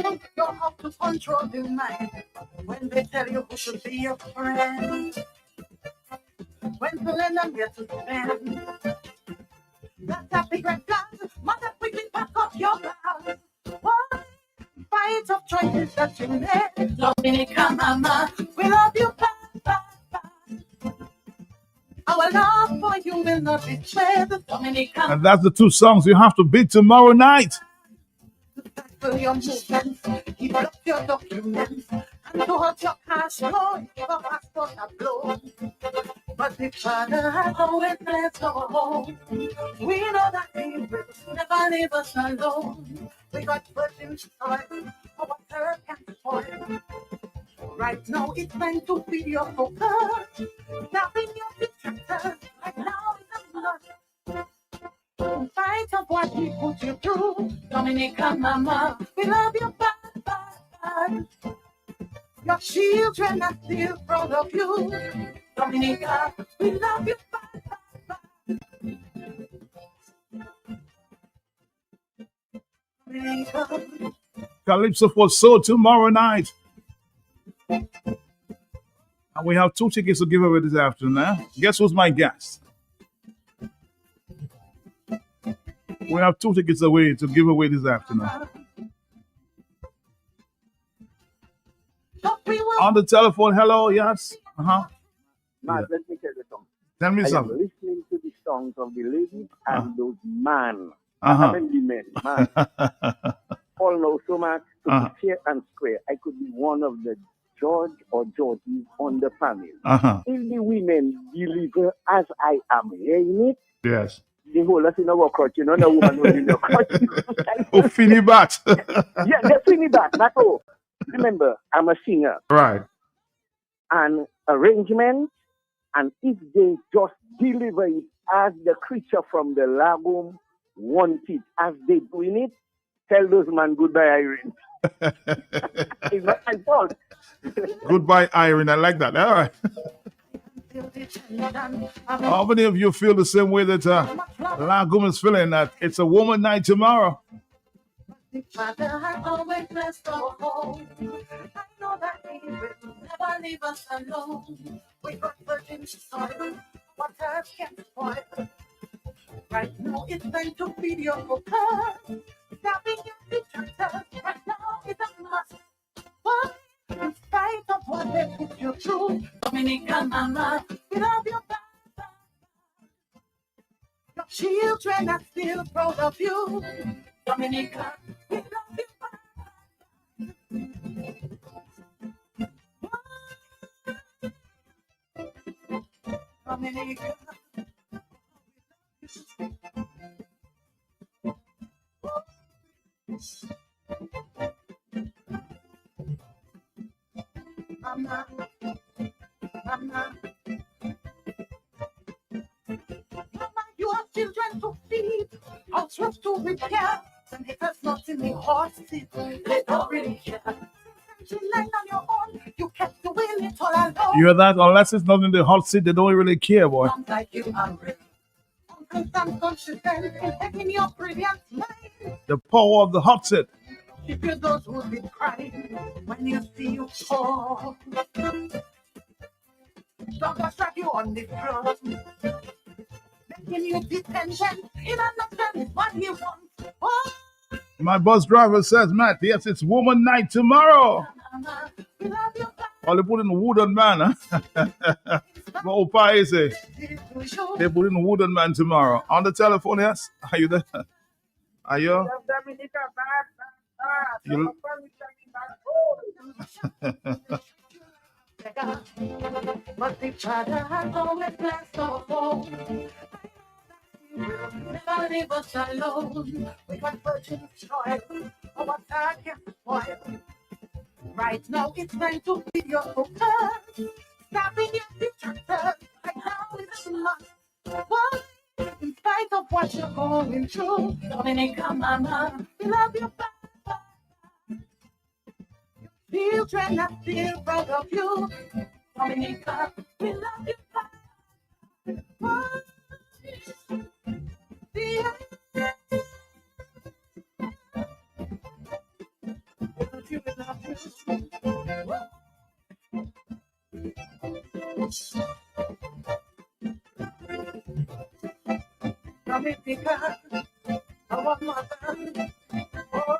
You have to control the mind. When they tell you who should be your friend, when to lend and get to spend. That's a big red flag. Mother quickly pack up your bag. One fight of choices that you made. Dominica Mama, we love you bad, bad, bad. Our love for you will not betray the Dominica. And that's the two songs you have to beat tomorrow night. Your movements, keep up your documents, and to hurt your cash flow, give a passport a blow. But the Father has always blessed our home. We know that He will never leave us alone. We got virgin soil, our earth can spoil. Right now it's time to feed your focus. Stopping your detractors, right now is a must. In spite of what we put you through, Dominica Mama, we love you bad, bad, bad. Your children are still proud of you, Dominica, we love you bad, bad, bad. Dominica. Calypso for Soul tomorrow night. And we have 2 tickets to give away this afternoon. Guess who's my guest? We have 2 tickets away to give away this afternoon. On the telephone, hello, yes. Matt, Yeah. let me tell you something. Tell me I am something. listening to the songs of the ladies and those man. Uh-huh. I mean the men, man. All know so much to be fair and square. I could be one of the George or Georgies on the panel. If the women deliver as I am hearing it, Yes. the whole us in our crutch, you know, no woman will in your crutch. Oh, Finny Bat. Yeah, they're Finny Bat, not all. Remember, I'm a singer. Right. And arrangement, and if they just deliver it as the creature from the lagoon want it, as they doing it, tell those man goodbye, Irene. It's not my fault. Goodbye, Irene. I like that. All right. How many of you feel the same way that Lagoon is feeling, that it's a woman night tomorrow? Father has always blessed our home. I know that He will never leave us alone. We got virgin soil, what earth can spoil. Right now it's time to feed your focus. Stopping your detractors, right now is a must. But in spite of what they put you through, Dominica Mama, we love you bad. Your children are still proud of you, Dominica, we love you bad. Dominica. Mama, Mama, you have children to feed, housework to repair, and if there's not in the hot seat, they don't really care. You line on your own, you kept doing it all alone. You hear that? Unless it's not in the hot seat, they don't really care, boy. Sounds like you hungry. I'm confident in taking your brilliant mind. The power of the hot seat. If you those who be crying when you see you fall, don't strap you on the floor, making you dependent. In understand is what you want. Oh. My bus driver says, Matt, yes, it's woman night tomorrow. Oh, they put in a wooden man, huh? What Opa is it? They put in a wooden man tomorrow. On the telephone, yes? Are you there? Are you? You... But the Father has always blessed our home. Never leave us alone. We got virgin soil, our time can spoil. Right now it's time to feed your focus. Stopping your detractors. Right now it's a must. What? In spite of what you're going through, Dominica Mama, we love you bad. Your children are still proud of you, Dominica, we love you bad. What? you love you. Dominica, our mother. Oh,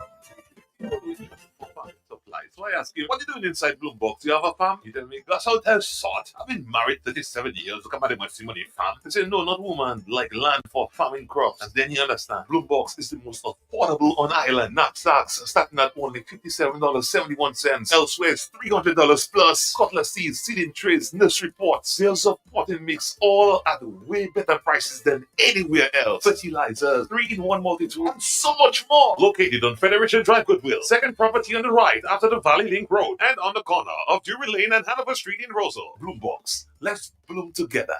Supplies. So I ask you, what are you doing inside Bloombox? You have a farm? You tell me, Gus, how tell sort. I've been married 37 years. Look at my much money farm. They say, no, not woman, like land for farming crops. And then you understand, Bloombox is the most affordable on island. Knapsacks starting at only $57.71. Elsewhere, it's $300 plus. Cutlass seeds, seeding trays, nursery pots, sales of potting mix, all at way better prices than anywhere else. Fertilizers, 3-in-1 multi-tool, and so much more. Located on Federation Drive, Goodwill. Second property on the right after the Valley Link Road and on the corner of Drury Lane and Hanover Street in Rosal. Bloombox. Let's bloom together.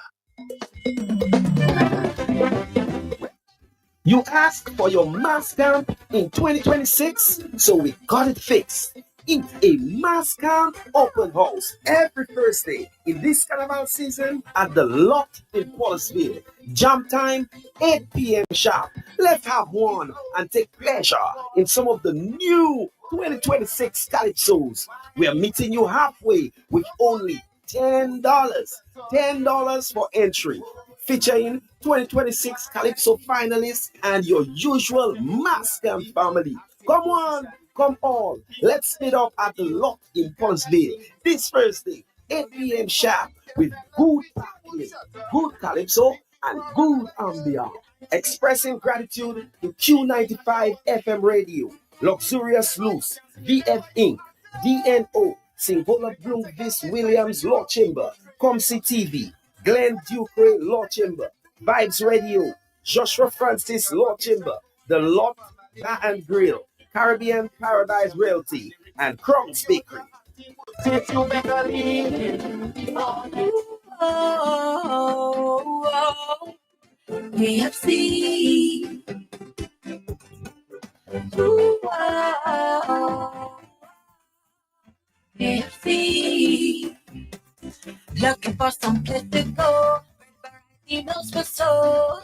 You asked for your mass camp in 2026, so we got it fixed. It's a mass camp open house every Thursday in this carnival season at the Lot in Wallaceville. Jam time, 8 p.m. sharp. Let's have one and take pleasure in some of the new 2026 calypsos. We are meeting you halfway with only $10. $10 for entry. Featuring 2026 Calypso finalists and your usual mass camp family. Come on, come on. Let's meet up at the Lot in Paulsville this Thursday, 8 p.m. sharp with good parking, good Calypso, and good ambiance. Expressing gratitude to Q95 FM Radio, Luxurious Loose, VF Inc., DNO, Singola Bloomvis Williams Law Chamber, Comsi TV, Glenn Ducre Law Chamber, Vibes Radio, Joshua Francis Law Chamber, The Lot Bar and Grill, Caribbean Paradise Realty, and Crumbs Bakery. KFC. KFC. Looking for some place to go. Variety meals for soul.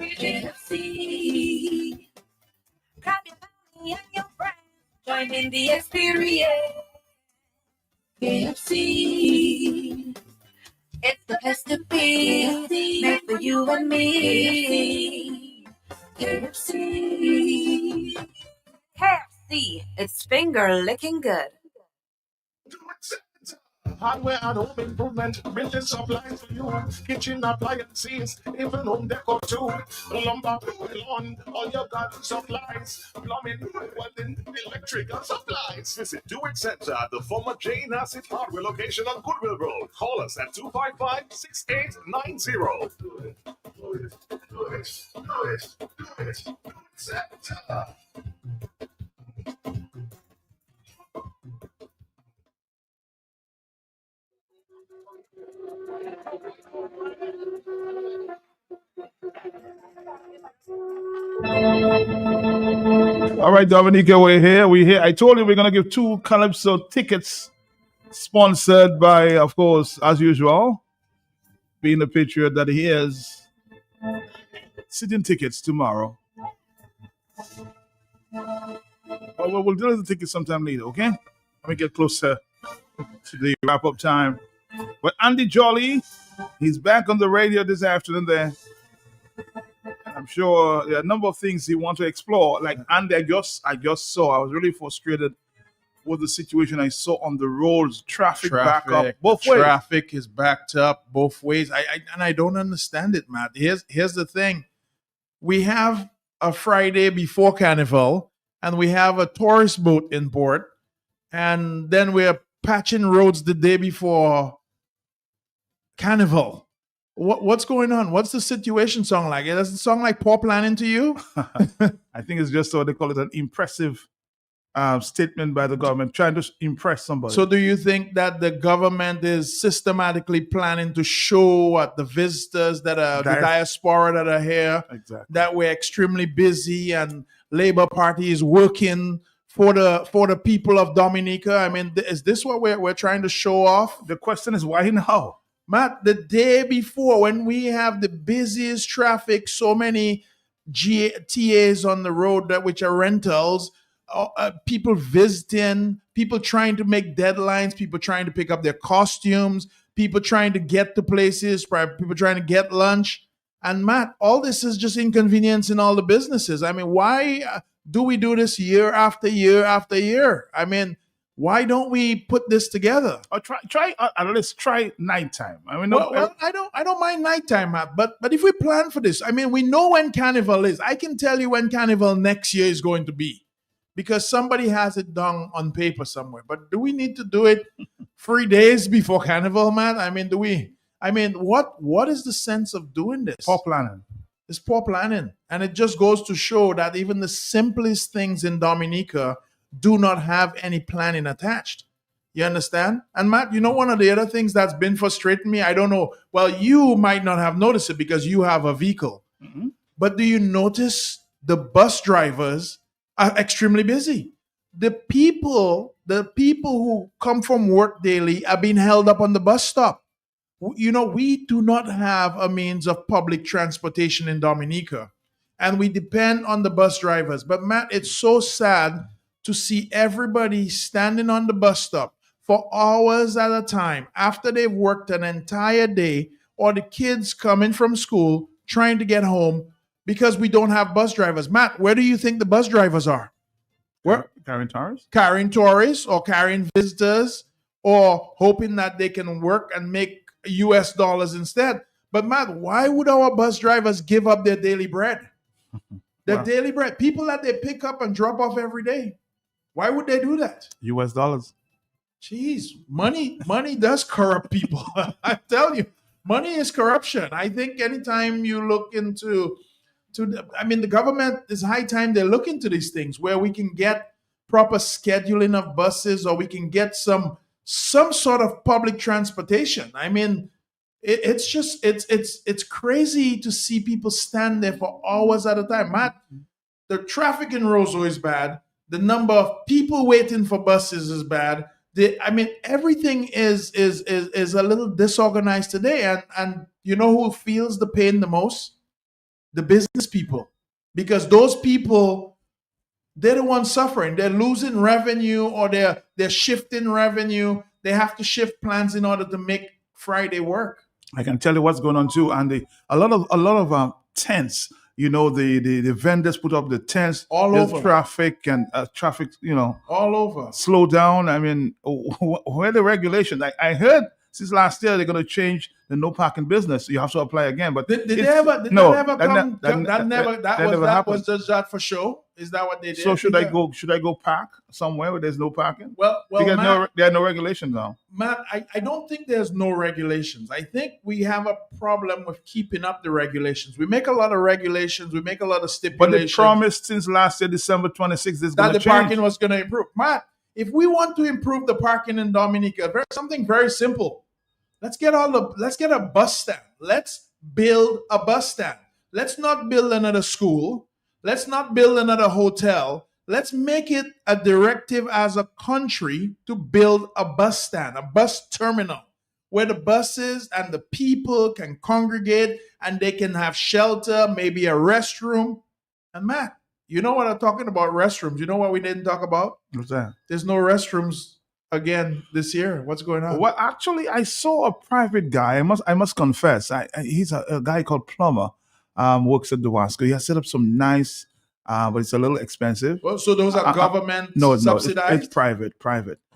KFC. Grab your family and your friends. Join in the experience. KFC. It's the place to be. Made for you and me. KFC. KFC. It's finger licking good. Hardware and home improvement, millions of lines for you. Kitchen appliances, even home decor too. Lumber, lawn, all your garden supplies. Plumbing, welding, electrical supplies. Visit Do It Center at the former Jane Hassett Hardware location on Goodwill Road. Call us at 255-6890. Do it Center. All right, Dominica, we're here. I told you we're going to give 2 Calypso tickets, sponsored by, of course, as usual, being the patriot that he is, sitting tickets tomorrow. Well, we'll do the tickets sometime later, okay? Let me get closer to the wrap-up time. But Andy Jolly, he's back on the radio this afternoon there. I'm sure there are a number of things he wants to explore. Like Andy, I just saw, I was really frustrated with the situation I saw on the roads. Traffic back up both ways. Traffic is backed up both ways. I don't understand it, Matt. Here's the thing. We have a Friday before Carnival, and we have a tourist boat in port, and then we're patching roads the day before Carnival. What's going on? What's the situation song like? Does it sound like poor planning to you? I think it's just what they call it, an impressive statement by the government, trying to impress somebody. So do you think that the government is systematically planning to show what the visitors that are the diaspora that are here, exactly, that we're extremely busy and Labour Party is working for the people of Dominica? I mean, is this what we're trying to show off? The question is, why now? Matt, the day before, when we have the busiest traffic, so many TAs on the road which are rentals, people visiting, people trying to make deadlines, people trying to pick up their costumes, people trying to get to places, people trying to get lunch. And Matt, all this is just inconvenience in all the businesses. I mean, why do we do this year after year after year? I mean, why don't we put this together? Or try at least try nighttime. I mean, Well, I don't mind nighttime, Matt. But if we plan for this, I mean, we know when Carnival is. I can tell you when Carnival next year is going to be, because somebody has it down on paper somewhere. But do we need to do it 3 days before Carnival, Matt? I mean, do we? I mean, what is the sense of doing this? poor planning. It's poor planning. And it just goes to show that even the simplest things in Dominica do not have any planning attached. You understand? And Matt, you know, one of the other things that's been frustrating me, I don't know. Well, you might not have noticed it because you have a vehicle. Mhm. But do you notice the bus drivers are extremely busy? The people who come from work daily are being held up on the bus stop. You know, we do not have a means of public transportation in Dominica, and we depend on the bus drivers. But Matt, it's so sad to see everybody standing on the bus stop for hours at a time after they've worked an entire day, or the kids coming from school trying to get home because we don't have bus drivers. Matt, where do you think the bus drivers are? Where? Carrying tires? Carrying tourists or carrying visitors, or hoping that they can work and make US dollars instead. But Matt, why would our bus drivers give up their daily bread? Their Wow. daily bread, people that they pick up and drop off every day. Why would they do that? US dollars. Jeez, money does corrupt people. I tell you, money is corruption. I think anytime you look into the government, it's high time they look into these things where we can get proper scheduling of buses, or we can get some sort of public transportation. I mean, it's crazy to see people stand there for hours at a time. Matt, the traffic in Roseau is bad. The number of people waiting for buses is bad. Everything is a little disorganized today. And you know who feels the pain the most? The business people. Because those people, they're the ones suffering. They're losing revenue, or they're shifting revenue. They have to shift plans in order to make Friday work. I can tell you what's going on too, and a lot of tents. You know, the vendors put up the tents. All There's over. traffic and traffic. You know, All over. slow down. I mean, where are the regulations? I heard since last year they're going to change the no parking business. You have to apply again. But Did it's- they ever? Did no, that ever that ne- come? that ne- That never. That never was happened. just that for show. Is that what they did? So should I Yeah. go? Should I go park somewhere where there's no parking? Well, Because Matt, there are no regulations now. Matt, I don't think there's no regulations. I think we have a problem with keeping up the regulations. We make a lot of regulations. We make a lot of But stipulations. they promised since last year, December 26th, is that going the to change. parking was going to improve. Matt, if we want to improve the parking in Dominica, something very simple. Let's get a bus stand. Let's build a bus stand. Let's not build another school. Let's not build another hotel. Let's make it a directive as a country to build a bus stand, a bus terminal, where the buses and the people can congregate and they can have shelter, maybe a restroom. And Matt, you know what I'm talking about, restrooms. You know what we didn't talk about? What's that? There's no restrooms again this year. What's going on? Well, actually, I saw a private guy. I must confess. He's a guy called Plumber. Works at Dewasco. He has set up some nice, but it's a little expensive. Well, so those are government No, it's subsidized? private.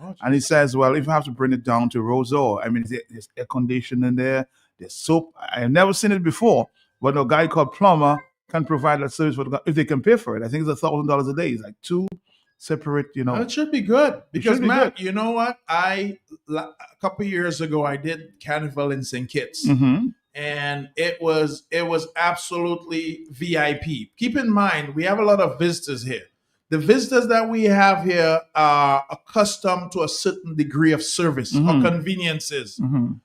Oh, And he says, well, if you have to bring it down to Roseau, I mean, there's air conditioning there, there's soap. I've never seen it before, but a guy called Plumber can provide that service if they can pay for it. I think it's $1,000 a day. It's like two separate, It should be good because should be Matt, you know what? A couple of years ago I did Carnival in St. Kitts, Mhm. and it was absolutely VIP. Keep in mind we have a lot of visitors here. The visitors that we have here are accustomed to a certain degree of service or Mhm. conveniences. Mhm.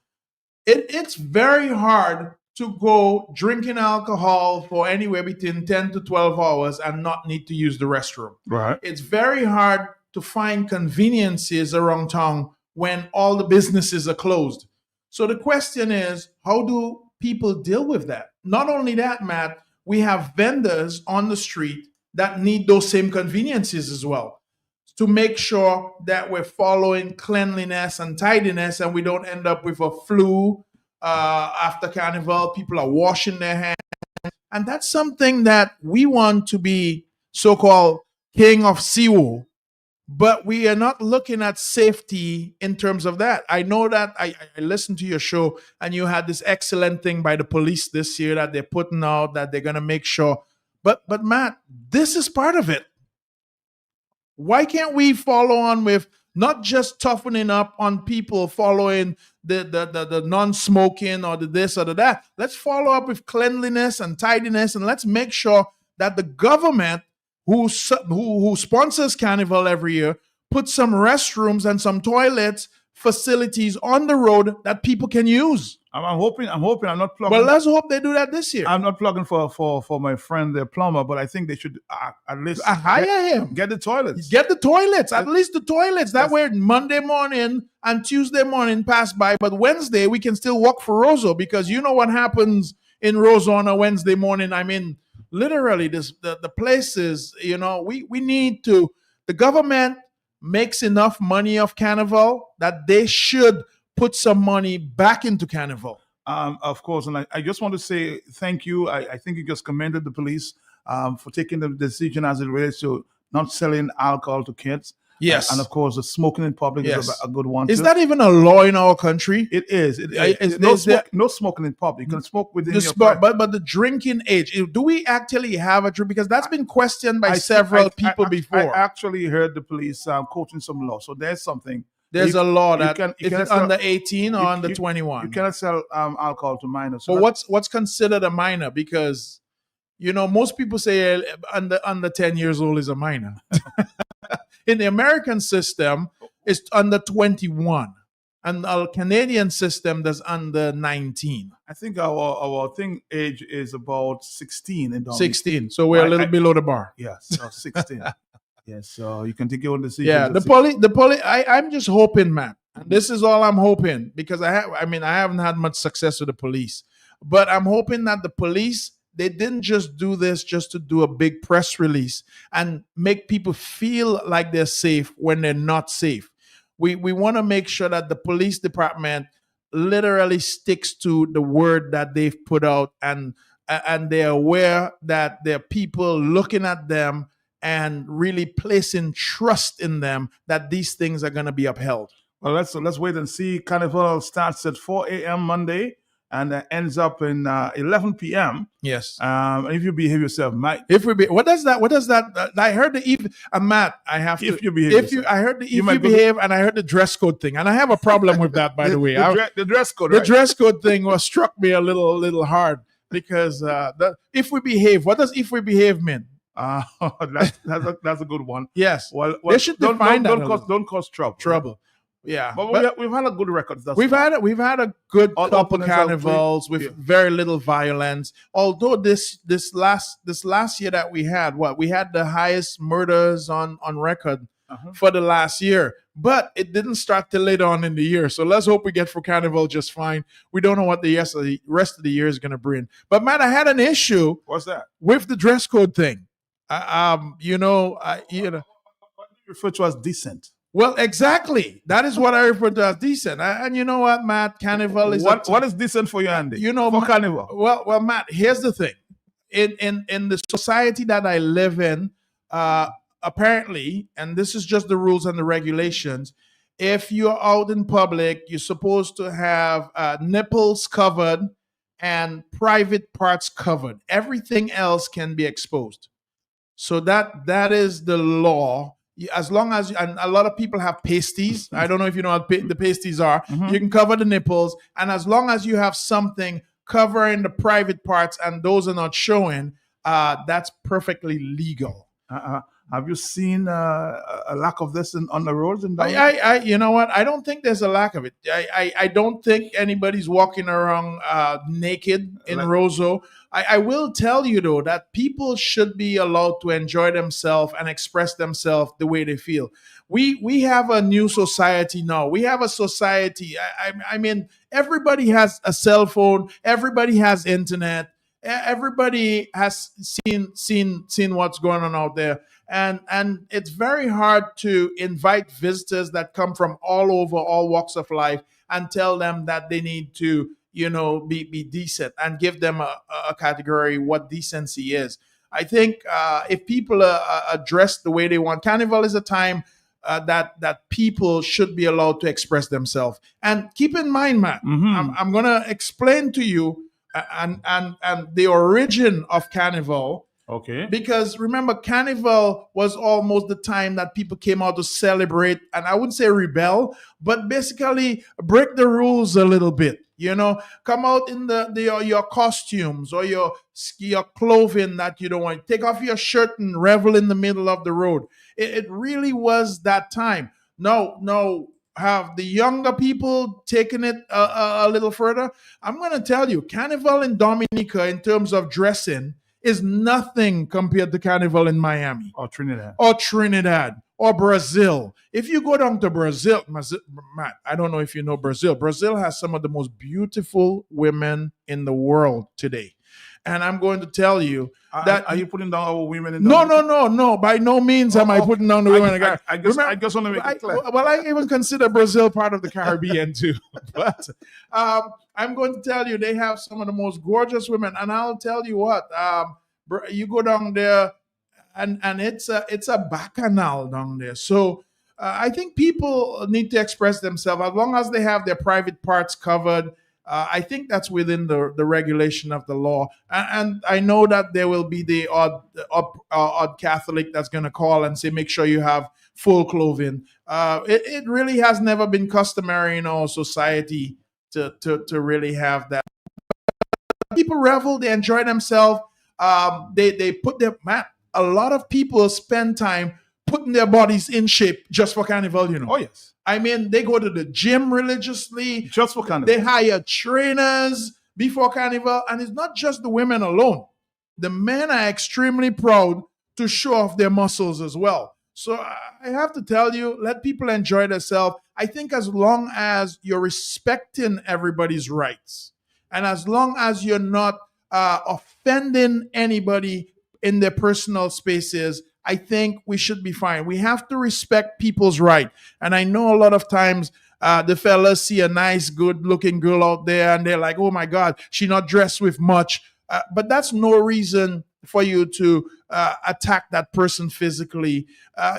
It's very hard to go drinking alcohol for anywhere between 10 to 12 hours and not need to use the restroom. Right. It's very hard to find conveniences around town when all the businesses are closed. So the question is, how do people deal with that? Not only that, Matt, we have vendors on the street that need those same conveniences as well, to make sure that we're following cleanliness and tidiness and we don't end up with a flu after carnival. People are washing their hands. And that's something that we want to be so-called king of Siwo, but we are not looking at safety in terms of that. I know that I listened to your show and you had this excellent thing by the police this year that they're putting out, that they're going to make sure. But Matt, this is part of it. Why can't we follow on with not just toughening up on people following the non-smoking or the this or the that? Let's follow up with cleanliness and tidiness, and let's make sure that the government who sponsors Carnival every year puts some restrooms and some toilets facilities on the road that people can use. I'm hoping I'm not plugging. But let's hope they do that this year. I'm not plugging for my friend the plumber, but I think they should at least hire him. Get the toilets. Get the toilets, at least the toilets. That way Monday morning and Tuesday morning pass by, but Wednesday we can still walk for Roseau, because you know what happens in Roseau on a Wednesday morning. I mean, literally, the places, we need to, the government makes enough money off Carnival that they should put some money back into Carnival. Of course, and I just want to say thank you. I think you just commended the police for taking the decision as it relates to not selling alcohol to kids. Yes. And of course, the smoking in public is a good one. Is too. that even a law in our country? It is. No smoking in public. You can smoke within your but the drinking age, do we actually have a drink? Because that's been questioned by several people before. I actually heard the police quoting some law. So there's something. There's a law that if it's sell, under 18 or under 21. You cannot sell alcohol to minors. So what's considered a minor? Because, most people say under 10 years old is a minor. In the American system, it's under 21. And our Canadian system, that's under 19. I think our age is about 16. 16. So we're a little below the bar. Yes, so 16. Yes, so you can take your own decisions. Yeah, the police. I'm just hoping, Matt. And this is all I'm hoping, because I haven't had much success with the police, but I'm hoping that the police, they didn't just do this just to do a big press release and make people feel like they're safe when they're not safe. We want to make sure that the police department literally sticks to the word that they've put out, and they're aware that there are people looking at them and really placing trust in them that these things are going to be upheld. Well, let's wait and see. Carnival starts at 4 a.m. Monday and ends up in 11 p.m. Yes. If you behave yourself, Mike. What does that? I heard the Matt. I have to. If you behave. I heard the if you behave, and I heard the dress code thing, and I have a problem with that. By the way, the dress code. The dress code thing struck me a little hard, because if we behave. What does if we behave mean? That's a good one. Yes. Well, they should define that. Don't cause trouble. Trouble. Yeah, but we've had a good record. We've had a good couple carnivals with very little violence. Although this last year that we had the highest murders on record for the last year, but it didn't start till later on in the year. So let's hope we get through Carnival just fine. We don't know what the rest of the year is going to bring. But Matt, I had an issue. What's that? With the dress code thing. What do you refer to as decent? Well, exactly. That is what I refer to as decent. And you know what, Matt? Carnival is what is decent for you, Andy? For Carnival. Well, Matt. Here's the thing. In the society that I live in, apparently, and this is just the rules and the regulations. If you're out in public, you're supposed to have nipples covered and private parts covered. Everything else can be exposed. So that is the law. As long as, and a lot of people have pasties. I don't know if you know what the pasties are. You can cover the nipples, and as long as you have something covering the private parts and those are not showing, that's perfectly legal. Have you seen a lack of this on the roads? You know what? I don't think there's a lack of it. I don't think anybody's walking around naked in Roseau. I will tell you, though, that people should be allowed to enjoy themselves and express themselves the way they feel. We have a new society now. We have a society. I mean, everybody has a cell phone. Everybody has internet. Everybody has seen what's going on out there, and it's very hard to invite visitors that come from all over, all walks of life, and tell them that they need to, be decent, and give them a category what decency is. I think if people are dressed the way they want, Carnival is a time that people should be allowed to express themselves. And keep in mind, Matt, I'm going to explain to you and the origin of Carnival. Okay. Because remember, Carnival was almost the time that people came out to celebrate, and I wouldn't say rebel, but basically break the rules a little bit. Come out in your costumes or your clothing that you don't want. Take off your shirt and revel in the middle of the road. It really was that time. No. Have the younger people taken it a little further? I'm going to tell you, Carnival in Dominica, in terms of dressing, is nothing compared to Carnival in Miami or Trinidad or Brazil. If you go down to Brazil, Matt, I don't know if you know Brazil. Brazil has some of the most beautiful women in the world today. And I'm going to tell you that. Are you putting down our women in No. By no means am I putting down the women. I just want to make it clear. Well, I even consider Brazil part of the Caribbean too. But I'm going to tell you, they have some of the most gorgeous women. And I'll tell you what, you go down there and it's a bacchanal down there. So I think people need to express themselves as long as they have their private parts covered. I think that's within the regulation of the law. And I know that there will be the odd Catholic that's going to call and say, make sure you have full clothing. It really has never been customary in our society to really have that. People revel, they enjoy themselves. They put their, Matt, a lot of people spend time putting their bodies in shape just for Carnival, Oh, yes. I mean, they go to the gym religiously. Just for Carnival. They hire trainers before Carnival. And it's not just the women alone. The men are extremely proud to show off their muscles as well. So I have to tell you, let people enjoy themselves. I think as long as you're respecting everybody's rights, and as long as you're not offending anybody in their personal spaces, I think we should be fine. We have to respect people's right. And I know a lot of times the fellas see a nice, good-looking girl out there, and they're like, oh, my God, she not dressed with much. But that's no reason for you to attack that person physically.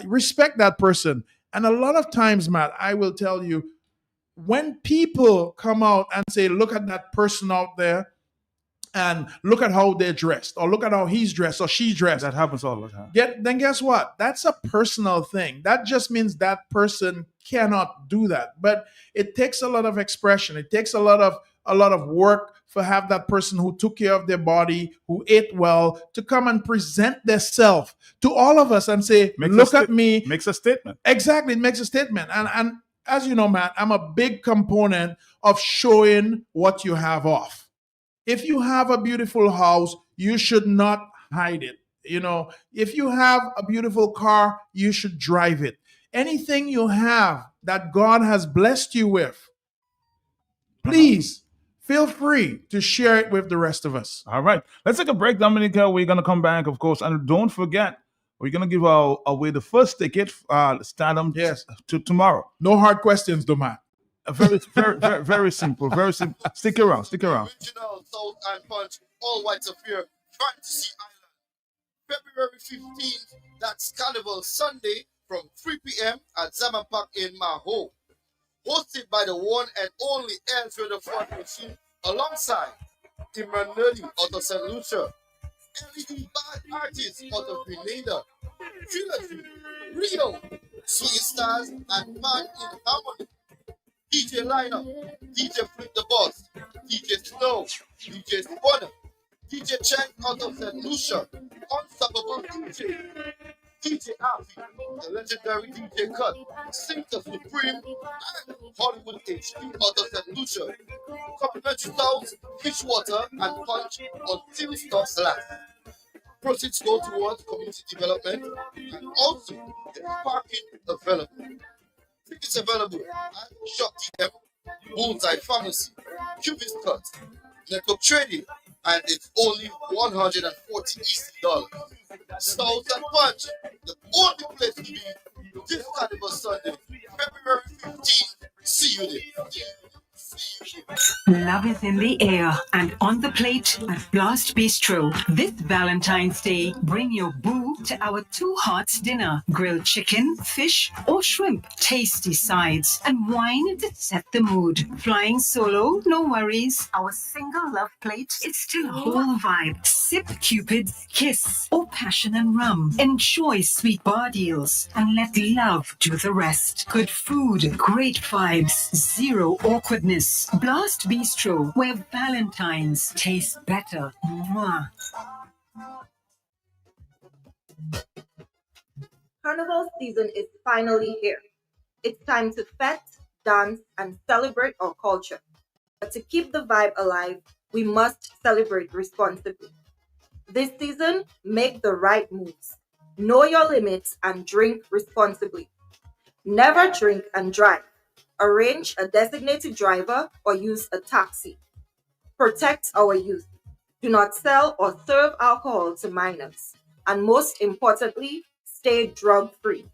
Respect that person. And a lot of times, Matt, I will tell you, when people come out and say, look at that person out there, and look at how they're dressed, or look at how he's dressed or she's dressed. That happens all the time. Then guess what? That's a personal thing. That just means that person cannot do that. But it takes a lot of expression. It takes a lot of work for have that person who took care of their body, who ate well, to come and present themselves to all of us and say, look at me. Makes a statement. Exactly. It makes a statement. And as you know, Matt, I'm a big component of showing what you have off. If you have a beautiful house, you should not hide it. If you have a beautiful car, you should drive it. Anything you have that God has blessed you with, please feel free to share it with the rest of us. All right. Let's take a break, Dominica. We're going to come back, of course. And don't forget, we're going to give away the first ticket, Stardom, to tomorrow. No hard questions, though, Matt. Very simple. Very simple. Stick around. Original Soul and Punch, all whites affair, Fantasy Island. February 15th, that's Carnival Sunday from 3 p.m. at Zaman Park in Maho. Hosted by the one and only Ezra the Fun Machine, alongside Imran Nerdy out of St. Lucia, LED Bad Artists out of Grenada, Trilogy, Rio, Sweet Stars, and Man in Harmony. DJ Lineup, DJ Flip the Boss, DJ Snow, DJ Spawner, DJ Chang out of St. Lucia, Unstoppable DJ, DJ Alfie, the legendary DJ Cut, Sinter Supreme, and Hollywood HD out of St. Lucia. Complimentary sounds, Fishwater, and Punch until stocks last. Proceeds go towards community development and also the parking available. Tickets available at Shop TM, Bullseye Pharmacy, Cubist Cut, Network Trading, and it's only $140 EC. Stout and Punch, the only place to be this Carnival Sunday, February 15th. See you there. Love is in the air and on the plate at Blast Bistro. This Valentine's Day, bring your boo to our Two Hearts dinner. Grilled chicken, fish, or shrimp, tasty sides, and wine to set the mood. Flying solo, no worries. Our single love plate is still a whole vibe. Sip Cupid's kiss or passion and rum. Enjoy sweet bar deals and let love do the rest. Good food, great vibes, zero awkwardness. Blast Bistro, where Valentine's tastes better. Mwah. Carnival season is finally here. It's time to fete, dance, and celebrate our culture. But to keep the vibe alive, we must celebrate responsibly. This season, make the right moves. Know your limits and drink responsibly. Never drink and drive. Arrange a designated driver or use a taxi. Protect our youth. Do not sell or serve alcohol to minors. And most importantly, stay drug-free.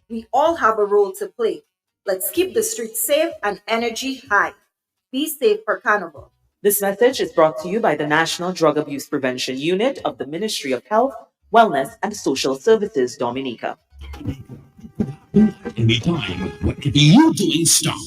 We all have a role to play. Let's keep the streets safe and energy high. Be safe for Carnival. This message is brought to you by the National Drug Abuse Prevention Unit of the Ministry of Health, Wellness, and Social Services, Dominica. Anytime, whatever you doing, stop.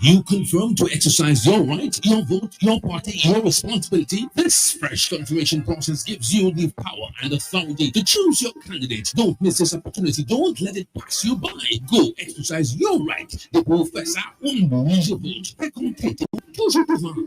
You confirm to exercise your right, your vote, your party, your responsibility. This fresh confirmation process gives you the power and authority to choose your candidate. Don't miss this opportunity. Don't let it pass you by. Go exercise your right. The professor won't lose your vote.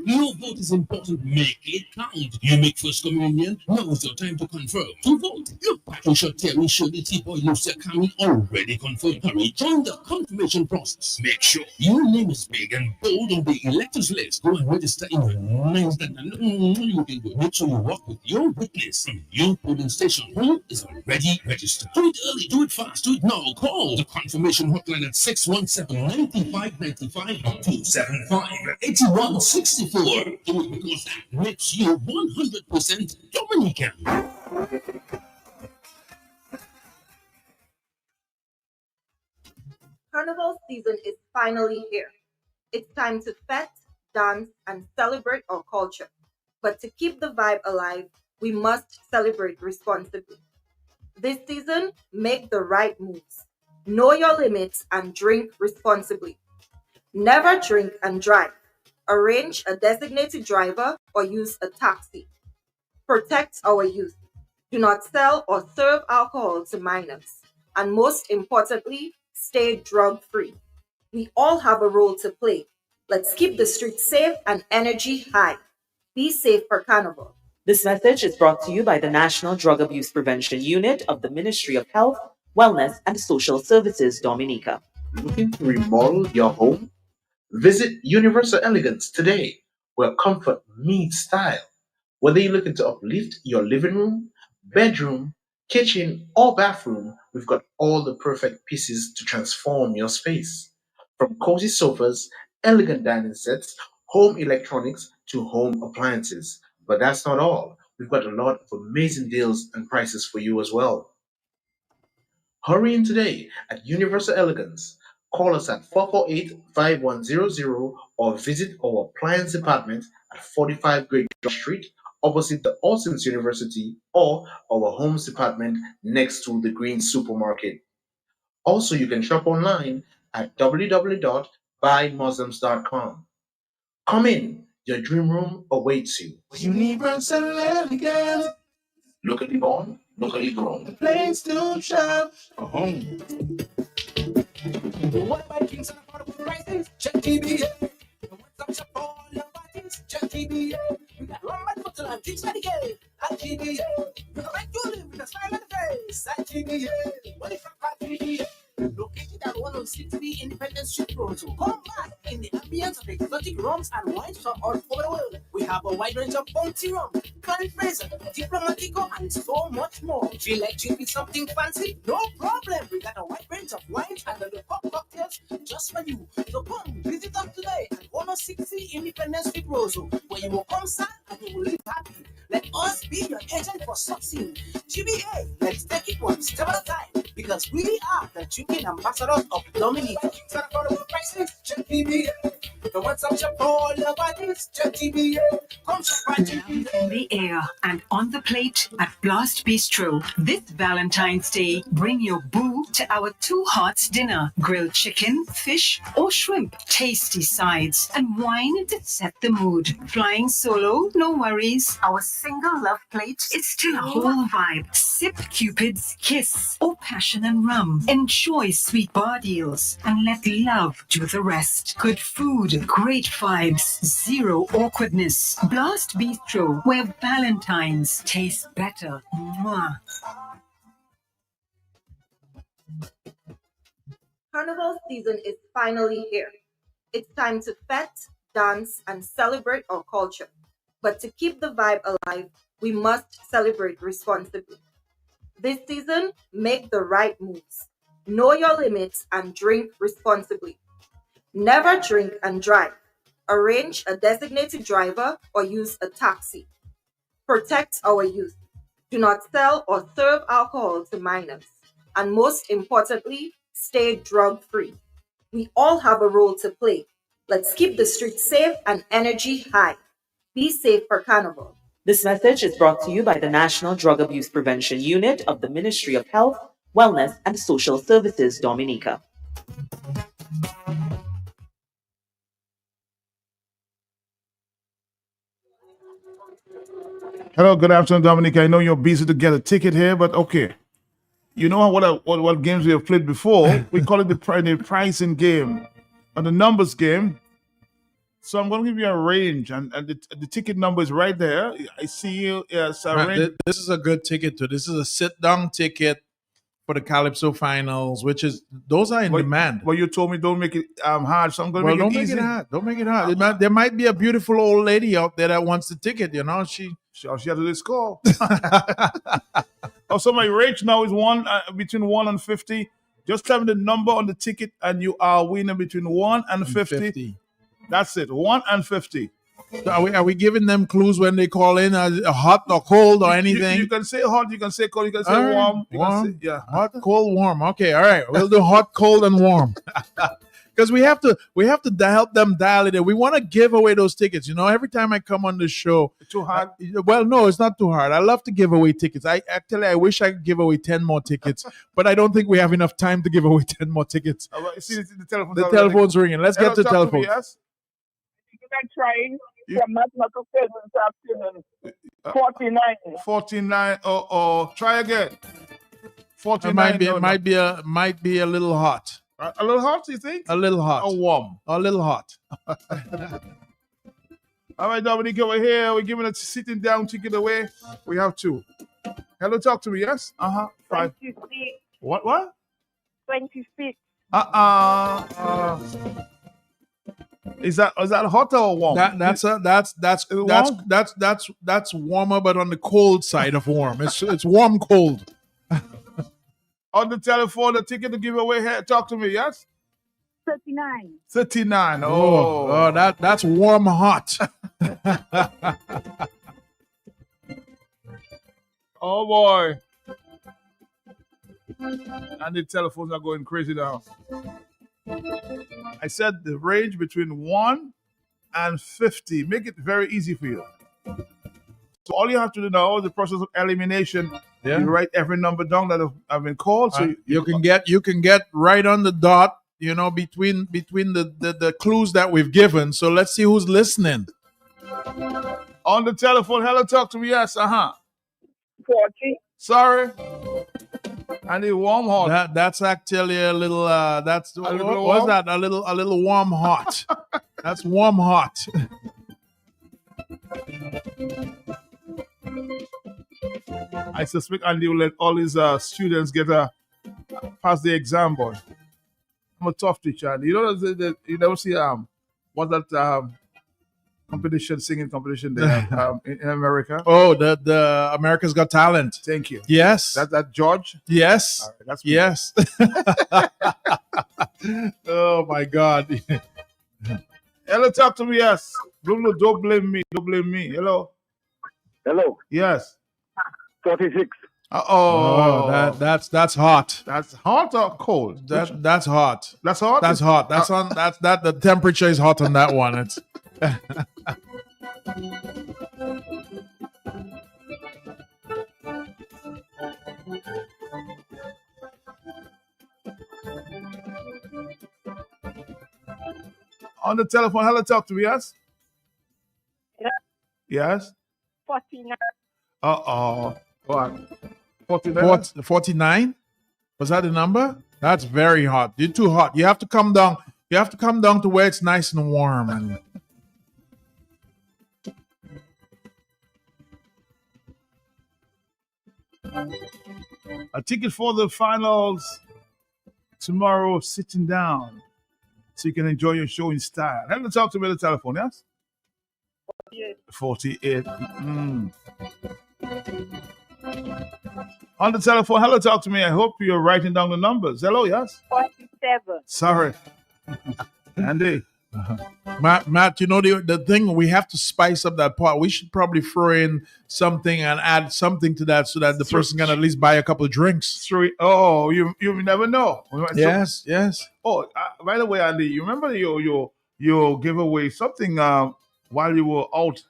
Your vote is important. Make it count. You make first communion. Now is your time to confirm. To vote, your Patricia Terry Shirley T-Boy Lucia Kami already confirmed. Hurry, join the confirmation process. Make sure your name is big and bold on the electors list. Go and register in your names. Make sure you walk with your witness from your polling station who is already registered. Do it early, do it fast, do it now. Call the confirmation hotline at 617-9595-275-8164. Do it because that makes you 100% Dominican. Carnival season is finally here. It's time to fete, dance, and celebrate our culture. But to keep the vibe alive, we must celebrate responsibly. This season, make the right moves. Know your limits and drink responsibly. Never drink and drive. Arrange a designated driver or use a taxi. Protect our youth. Do not sell or serve alcohol to minors. And most importantly, stay drug-free. We all have a role to play. Let's keep the streets safe and energy high. Be safe for Carnival. This message is brought to you by the National Drug Abuse Prevention Unit of the Ministry of Health, Wellness, and Social Services, Dominica. Looking to remodel your home? Visit Universal Elegance today, where comfort meets style. Whether you're looking to uplift your living room, bedroom, kitchen, or bathroom, we've got all the perfect pieces to transform your space. From cozy sofas, elegant dining sets, home electronics, to home appliances. But that's not all. We've got a lot of amazing deals and prices for you as well. Hurry in today at Universal Elegance. Call us at 448-5100 or visit our appliance department at 45 Great George Street, opposite the Austin's University, or our homes department next to the Green Supermarket. Also, you can shop online at www.buymuslims.com. Come in, your dream room awaits you. Universal Elegance. Locally born, locally grown. The place to shop for home. What about Kings and affordable prices? Check TBA. What's up shop for all your parties? Check TBA. We got rum and bottle and drinks medicaid. At TBA. We can make you live with a smile on the face. At TBA. Money from TBA. Located at 106B Independence Street Road. So come back in the ambience of exotic rums and wines from all over the world. We have a wide range of bounty rum, Clan Fraser, Diplomatico, and so much more. If you like drinking something fancy, no problem. We got a wide range of wines and the pop cocktails just for you. So come visit us today at 106C Independence Street Road, where you will come sad and you will live happy. must succeed. GBA, let's take it one step at a time because we are the drinking ambassadors of Dominica. So affordable prices, check GBA. The what's up, check all your bodies, check GBA. Come shop by GBA. In the air and on the plate at Blast Bistro. This Valentine's Day, bring your boo to our Two Hearts dinner. Grilled chicken, fish, or shrimp. Tasty sides and wine to set the mood. Flying solo? No worries. Our single love plate is still a whole vibe. Sip Cupid's kiss or passion and rum. Enjoy sweet bar deals and let love do the rest. Good food, great vibes, zero awkwardness. Blast Bistro, where Valentine's tastes better. Mwah. Carnival season is finally here. It's time to fete, dance, and celebrate our culture. But to keep the vibe alive, we must celebrate responsibly. This season, make the right moves. Know your limits and drink responsibly. Never drink and drive. Arrange a designated driver or use a taxi. Protect our youth. Do not sell or serve alcohol to minors. And most importantly, stay drug-free. We all have a role to play. Let's keep the streets safe and energy high. Be safe for Carnival. This message is brought to you by the National Drug Abuse Prevention Unit of the Ministry of Health, Wellness, and Social Services, Dominica. Hello, good afternoon, Dominic. I know you're busy to get a ticket here, but okay. You know what games we have played before? We call it the pricing game or the numbers game. So I'm going to give you a range, and the ticket number is right there. I see you. Yes, This is a good ticket too. This is a sit-down ticket for the Calypso finals, which is those are in demand. Well, you told me don't make it hard, so I'm going to make it easy. Don't make it hard. There might be a beautiful old lady out there that wants the ticket. You know, she has to do this call. So my range now is between 1 and 50. Just tell me the number on the ticket, and you are winning between 1 and 50. That's it, 1 and 50. So are we giving them clues when they call in, hot or cold or anything? You can say hot, you can say cold, you can say warm. Can say, hot, cold, warm. Okay, all right. We'll do hot, cold, and warm. Because we have to help them dial it in. We want to give away those tickets. You know, every time I come on the show, too hard. Well, no, it's not too hard. I love to give away tickets. I wish I could give away 10 more tickets, but I don't think we have enough time to give away 10 more tickets. See the telephone's ringing. Let's get to the telephone. Yes? I'm trying from mathematical this afternoon. 49. 49. Try again. 49. It might be a little hot. A little hot, you think? A little hot. Or warm? A little hot. All right, Dominique, over here. We're giving a sitting down ticket away. We have 2. Hello, talk to me, yes? 5. 26. What? 26. Is that hot or warm? That's warmer, but on the cold side of warm. It's warm cold. On the telephone, the ticket to give away here. Talk to me, yes? 39. 39. That's warm hot. Oh boy. And the telephones are going crazy now. I said the range between 1 and 50. Make it very easy for you. So all you have to do now is the process of elimination. Yeah. You write every number down that have been called. So you can get right on the dot, you know, between the clues that we've given. So let's see who's listening. On the telephone, hello, talk to me. Yes, 40. Sorry. And the warm hot. That's actually a little that's what was that? A little warm hot. That's warm hot. I suspect Andy will let all his students get pass the exam, boy. I'm a tough teacher. Andy. You know, you never see what's that singing competition there in America? Oh, the America's Got Talent. Thank you. Yes. That George? Yes. All right, that's yes. Oh my God. Hello, talk to me. Yes. Don't blame me. Don't blame me. Hello. Hello. Yes. 46. Oh, that's hot. That's hot or cold? That's hot. That's hot. That's hot. That's on. That the temperature is hot on that one. It's. On the telephone, hello, talk to me, yes? Yeah. Yes? 49. What? 49? 49? Was that the number? That's very hot. You're too hot. You have to come down. You have to come down to where it's nice and warm. And a ticket for the finals tomorrow, sitting down, so you can enjoy your show in style. Hello, talk to me on the telephone, yes? 48. On the telephone, hello, talk to me. I hope you're writing down the numbers. Hello, yes? 47. Sorry. Andy. Matt, you know the thing, we have to spice up that part. We should probably throw in something and add something to that so that the person can at least buy a couple of drinks. Oh, you never know. Yes, yes. Oh, by the way, Andy, you remember you gave away something while you were out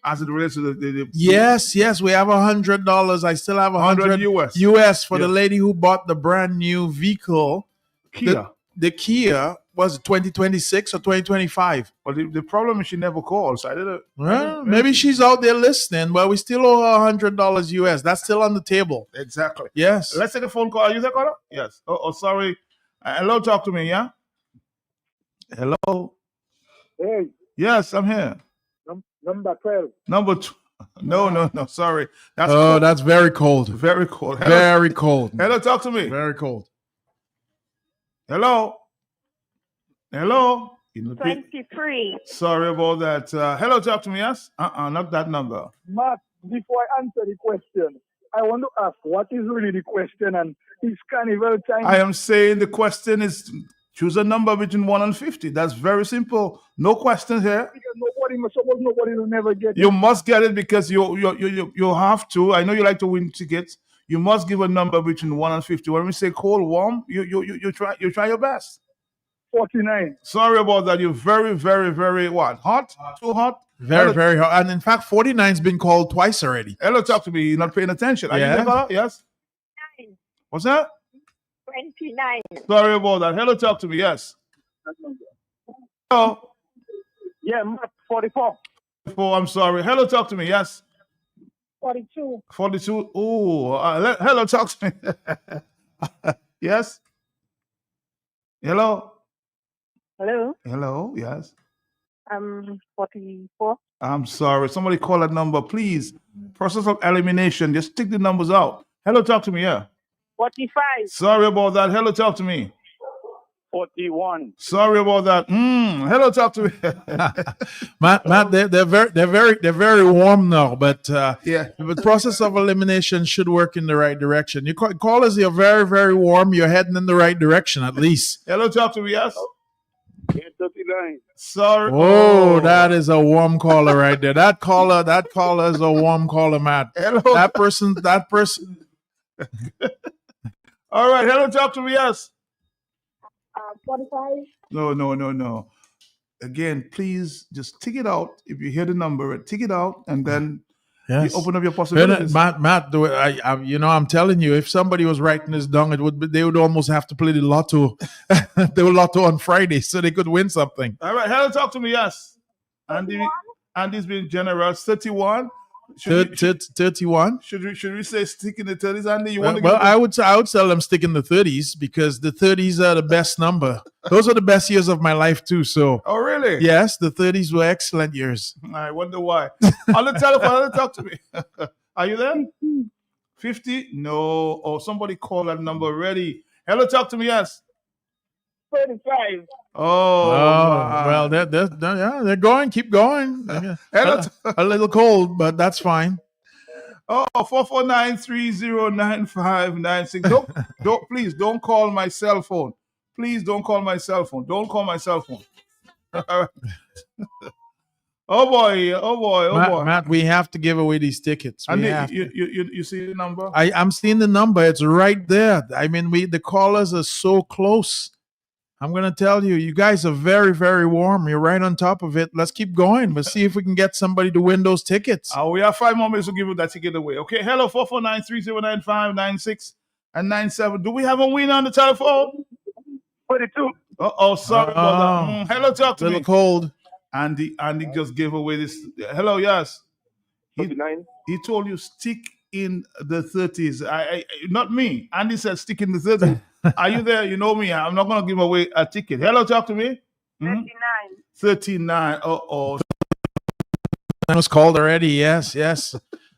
as it relates to the Yes, we have $100. I still have 100 US for the lady who bought the brand new vehicle. Kia. The Kia was 2026 or 2025. But the problem is she never calls. I didn't. Well, maybe she's out there listening, but we still owe her $100 US. That's still on the table. Exactly. Yes. Let's take a phone call. Are you there, caller? Yes. Oh, sorry. Hello, talk to me, yeah? Hello? Hey. Yes, I'm here. Number 12. Number 2. No. Sorry. That's very cold. Very cold. Hello. Very cold. Hello, talk to me. Very cold. Hello? 23. Sorry about that. Hello, talk to me, yes? Not that number. Mark, before I answer the question, I want to ask, what is really the question and is carnival time? I am saying the question is choose a number between 1 and 50. That's very simple. No questions here. Because nobody will never get it. You must get it because you have to. I know you like to win tickets. You must give a number between 1 and 50. When we say cold, warm, you try your best. 49. Sorry about that. You're very, very, very what? Hot? Too hot? Very, very hot. And in fact, 49's been called twice already. Hello, talk to me. You're not paying attention. Are you there, fella? Yes? 9. What's that? 29. Sorry about that. Hello, talk to me. Yes. Hello. Yeah, Mark, 44. I'm sorry. Hello, talk to me. Yes. 42. 42. Oh, hello, talk to me. Yes. Hello. Hello. Hello. Yes. 44. I'm sorry. Somebody call that number, please. Process of elimination. Just stick the numbers out. Hello, talk to me. Yeah. 45. Sorry about that. Hello, talk to me. 41. Sorry about that. Hello, talk to me. Matt, they're very warm now, but yeah, the process of elimination should work in the right direction. You call us, you're very, very warm. You're heading in the right direction, at least. Hello, talk to me. Yes. 39. Sorry. Oh, that is a warm caller right there. That caller is a warm caller, Matt. Hello. That person. All right. Hello, talk to me. Yes. 45. No. Again, please just tick it out. If you hear the number, tick it out, and then you open up your possibilities. Matt, I'm telling you, if somebody was writing this down, they would almost have to play the lotto, the lotto on Friday, so they could win something. All right, hello, talk to me. Yes, Andy's been generous. 31. 31. Should we say stick in the 30s, Andy? I would tell them stick in the 30s because the 30s are the best number. Those are the best years of my life too. So. Oh really? Yes, the 30s were excellent years. I wonder why. On the telephone, talk to me. Are you there? 50? No. Oh, somebody called that number already. Hello, talk to me. Yes. 35. Well, they're going. Keep going. A little cold, but that's fine. 449-309596. Please don't call my cell phone. Please don't call my cell phone. Don't call my cell phone. All Oh boy, oh boy, oh boy. Matt, we have to give away these tickets. We And have to. you see the number? I'm seeing the number. It's right there. I mean, the callers are so close. I'm gonna tell you, you guys are very, very warm. You're right on top of it. Let's keep going. Let's see if we can get somebody to win those tickets. We have 5 more minutes to give you that ticket away. Okay, hello, 449-3095-96 and 97. Do we have a winner on the telephone? 42. Oh, sorry about that. Hello, talk to me. Little cold. Andy just gave away this. Hello, yes. 39. He told you stick in the 30s. I not me. Andy said stick in the 30s. Are you there? You know me. I'm not going to give away a ticket. Hello, talk to me. 39. 39. Uh-oh. That was called already. Yes.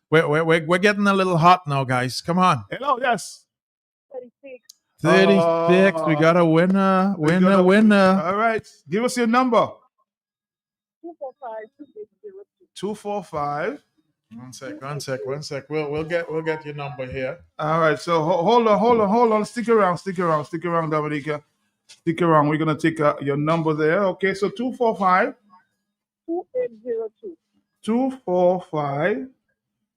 We're getting a little hot now, guys. Come on. Hello, yes. 36. 36. We got a winner. Winner. All right. Give us your number. 245-2802. 245. One sec. We'll get your number here. All right. So hold on. Stick around, Dominica. Stick around. We're gonna take your number there. Okay. So 245. 2802. 245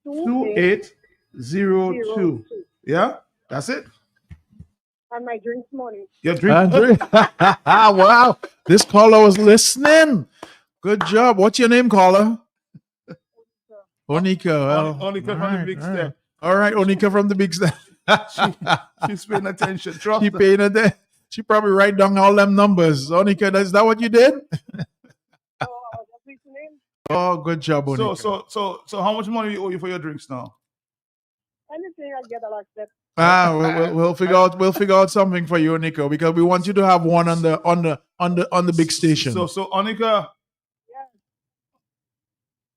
2802. Yeah, that's it. And my drinks money. Your drink. Wow. This caller was listening. Good job. What's your name, caller? Onika. Well, Onika from the big step. All right, Onika from the big step. She's paying attention. Trust She her. paying attention. She probably write down all them numbers. Onika, is that what you did? Oh, good job, Onika. So how much money we owe you for your drinks now? Anything I get, I'll accept. We'll figure out something for you, Onika, because we want you to have one on the big station. So Onika.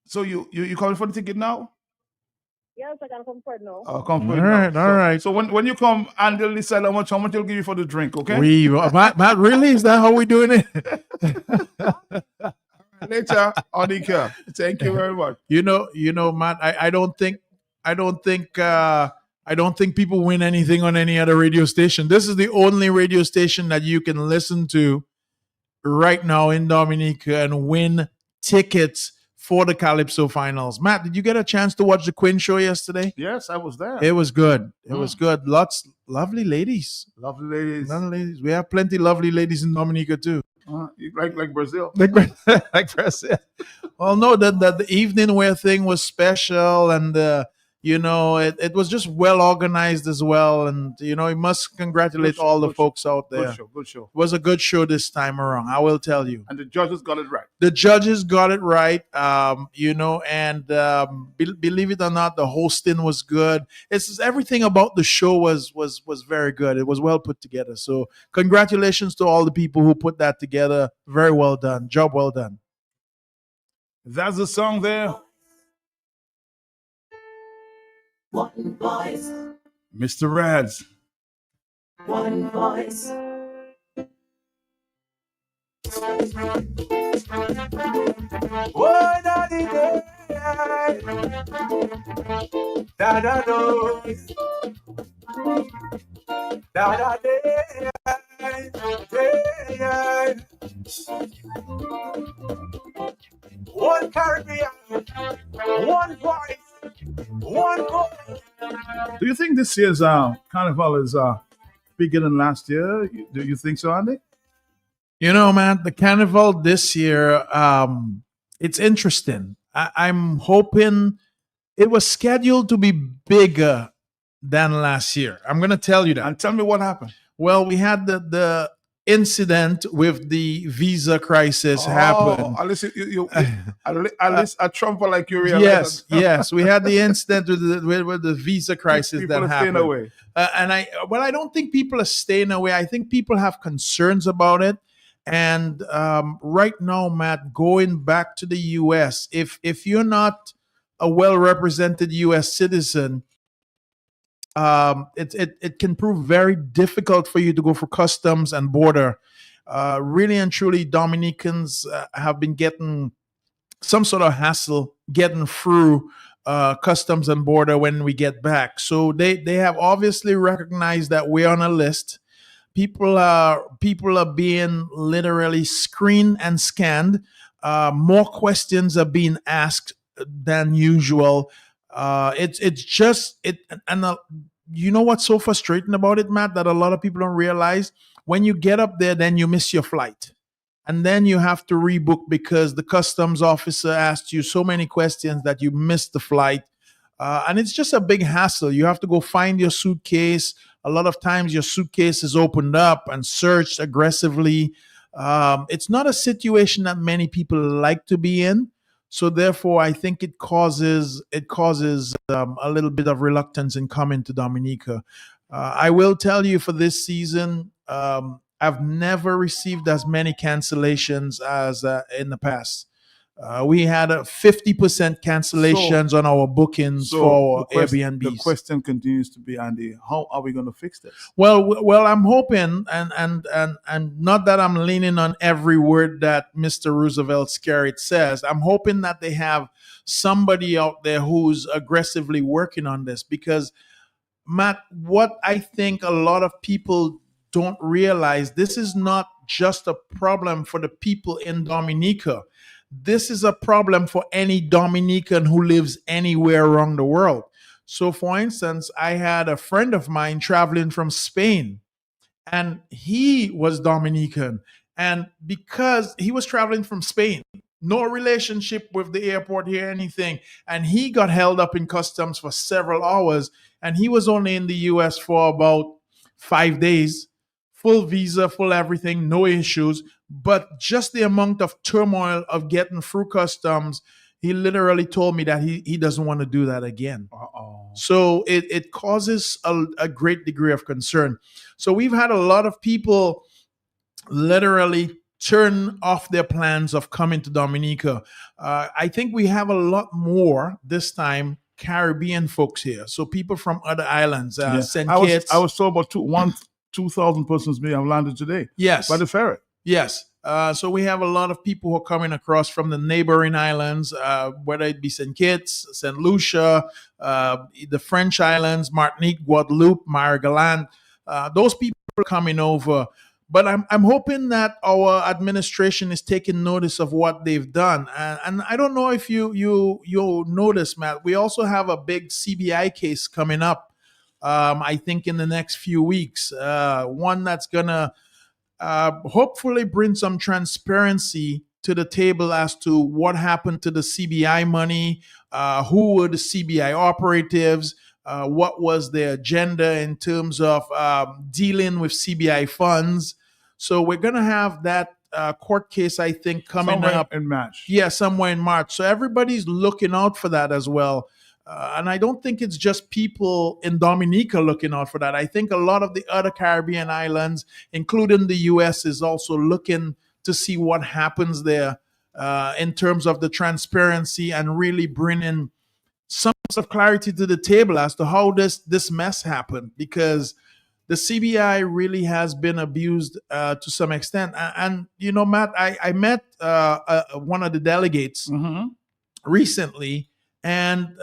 So you coming for the ticket now? Yes, I can come for it now. Oh, come for it All now. right. So when you come, and they'll decide how much they'll give you for the drink. Okay. Matt, really? Is that how we doing it? Later, Onika. Thank you very much. You know, Matt. I don't think people win anything on any other radio station. This is the only radio station that you can listen to right now in Dominica and win tickets for the Calypso finals. Matt, did you get a chance to watch the Quinn show yesterday? Yes, I was there. It was good. It was good. Lots lovely ladies. Lovely ladies. We have plenty lovely ladies in Dominica too. Like Brazil. Like Brazil. Well, no, the evening wear thing was special, and it was just well organized as well. And you must congratulate all the folks out there. Good show. It was a good show this time around, I will tell you. And the judges got it right. The judges got it right, and believe it or not, the hosting was good. It's just everything about the show was very good. It was well put together. So congratulations to all the people who put that together. Very well done. Job well done. That's the song there. One voice, Mr. Rads. one voice. Oh, daddy, da da do, da da day, one Caribbean, one voice, one voice. Do you think this year's carnival is bigger than last year? Do you think so, Andy? You know, man, the carnival this year, it's interesting. I'm hoping it was scheduled to be bigger than last year. I'm going to tell you that. And tell me what happened. Well, we had the incident with the visa crisis happen. At least a Trumper like you realize. Yes. We had the incident with the visa crisis People that are staying happened. away. I don't think people are staying away. I think people have concerns about it. And right now, Matt, going back to the U.S., if you're not a well-represented U.S. citizen, it can prove very difficult for you to go for customs and border. Really and truly, Dominicans have been getting some sort of hassle getting through customs and border when we get back. So they have obviously recognized that we're on a list. People are being literally screened and scanned More questions are being asked than usual. It's just it, and you know what's so frustrating about it, Matt, that a lot of people don't realize. When you get up there, then you miss your flight, and then you have to rebook because the customs officer asked you so many questions that you missed the flight. And it's just a big hassle. You have to go find your suitcase. A lot of times your suitcase is opened up and searched aggressively. It's not a situation that many people like to be in. So therefore, I think it causes a little bit of reluctance in coming to Dominica. I will tell you, for this season, I've never received as many cancellations as in the past. We had a 50% cancellations on our bookings for Airbnbs. The question continues to be, Andy, how are we going to fix this? Well, I'm hoping, and not that I'm leaning on every word that Mr. Roosevelt Skerritt says. I'm hoping that they have somebody out there who's aggressively working on this, because, Matt, what I think a lot of people don't realize, this is not just a problem for the people in Dominica. This is a problem for any Dominican who lives anywhere around the world. So, for instance, I had a friend of mine traveling from Spain, and he was Dominican. And because he was traveling from Spain, no relationship with the airport here, anything, and he got held up in customs for several hours, and he was only in the US for about 5 days. Full visa, full everything, no issues. But just the amount of turmoil of getting through customs, he literally told me that he doesn't want to do that again. So it causes a great degree of concern. So we've had a lot of people literally turn off their plans of coming to Dominica. I think we have a lot more this time Caribbean folks here. So people from other islands, St. Kitts. I was told about 2,000 persons may have landed today. Yes. By the ferry. Yes. So we have a lot of people who are coming across from the neighboring islands, whether it be St. Kitts, St. Lucia, the French islands, Martinique, Guadeloupe, Marie-Galante. Those people are coming over. But I'm hoping that our administration is taking notice of what they've done. And I don't know if you'll notice, Matt, we also have a big CBI case coming up. I think in the next few weeks, one that's gonna hopefully bring some transparency to the table as to what happened to the CBI money, who were the CBI operatives, what was their agenda in terms of dealing with CBI funds. So we're gonna have that court case, I think, coming somewhere up in March. Yeah, somewhere in March. So everybody's looking out for that as well. And I don't think it's just people in Dominica looking out for that. I think a lot of the other Caribbean islands, including the U.S., is also looking to see what happens there in terms of the transparency and really bringing some sort of clarity to the table as to how this mess happened, because the CBI really has been abused to some extent. And you know, Matt, I met one of the delegates recently. And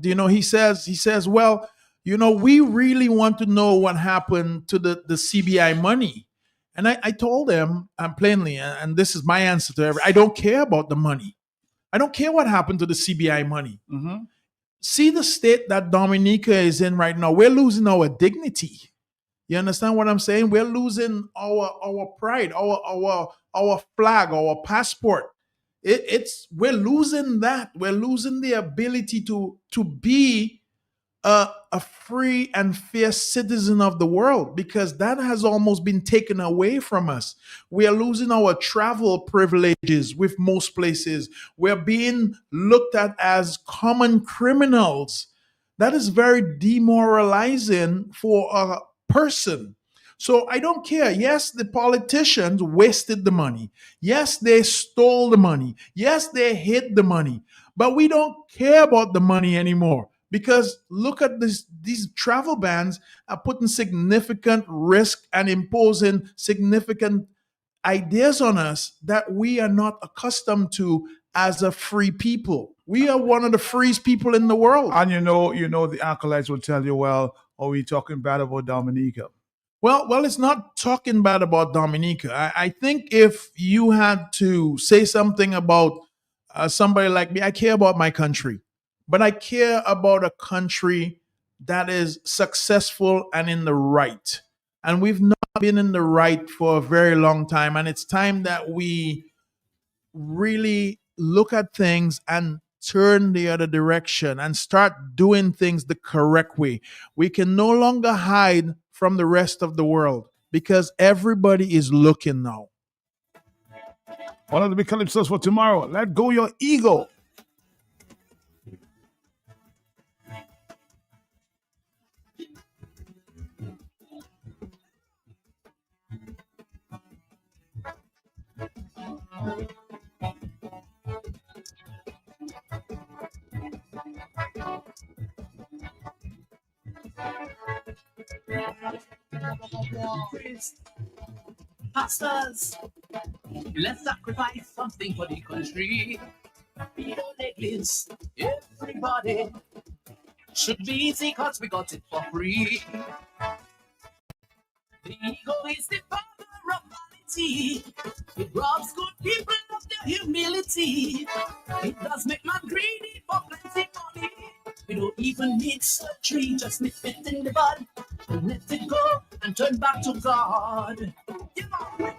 you know, he says, well, you know, we really want to know what happened to the CBI money. And I told him plainly, and this is my answer to I don't care about the money. I don't care what happened to the CBI money. See the state that Dominica is in right now. We're losing our dignity. You understand what I'm saying? We're losing our pride, our flag, our passport. We're losing that. We're losing the ability to be a free and fair citizen of the world, because that has almost been taken away from us. We are losing our travel privileges with most places. We're being looked at as common criminals. That is very demoralizing for a person. So I don't care. Yes, the politicians wasted the money. Yes, they stole the money. Yes, they hid the money. But we don't care about the money anymore, because look at these travel bans are putting significant risk and imposing significant ideas on us that we are not accustomed to as a free people. We are one of the freest people in the world. And you know, the acolytes will tell you, well, are we talking bad about Dominica? Well, it's not talking bad about Dominica. I think if you had to say something about somebody like me, I care about my country, but I care about a country that is successful and in the right. And we've not been in the right for a very long time. And it's time that we really look at things and turn the other direction and start doing things the correct way. We can no longer hide from the rest of the world because everybody is looking now. One of the big calypsos for tomorrow. Let go your ego. Pastors, let's sacrifice something for the country. Be no legless, everybody should be easy cause we got it for free. The ego is the father of vanity. It robs good people of their humility. It does make man greedy for plenty money. We don't even need surgery, just nip it in the bud and let it go and turn back to God. You know.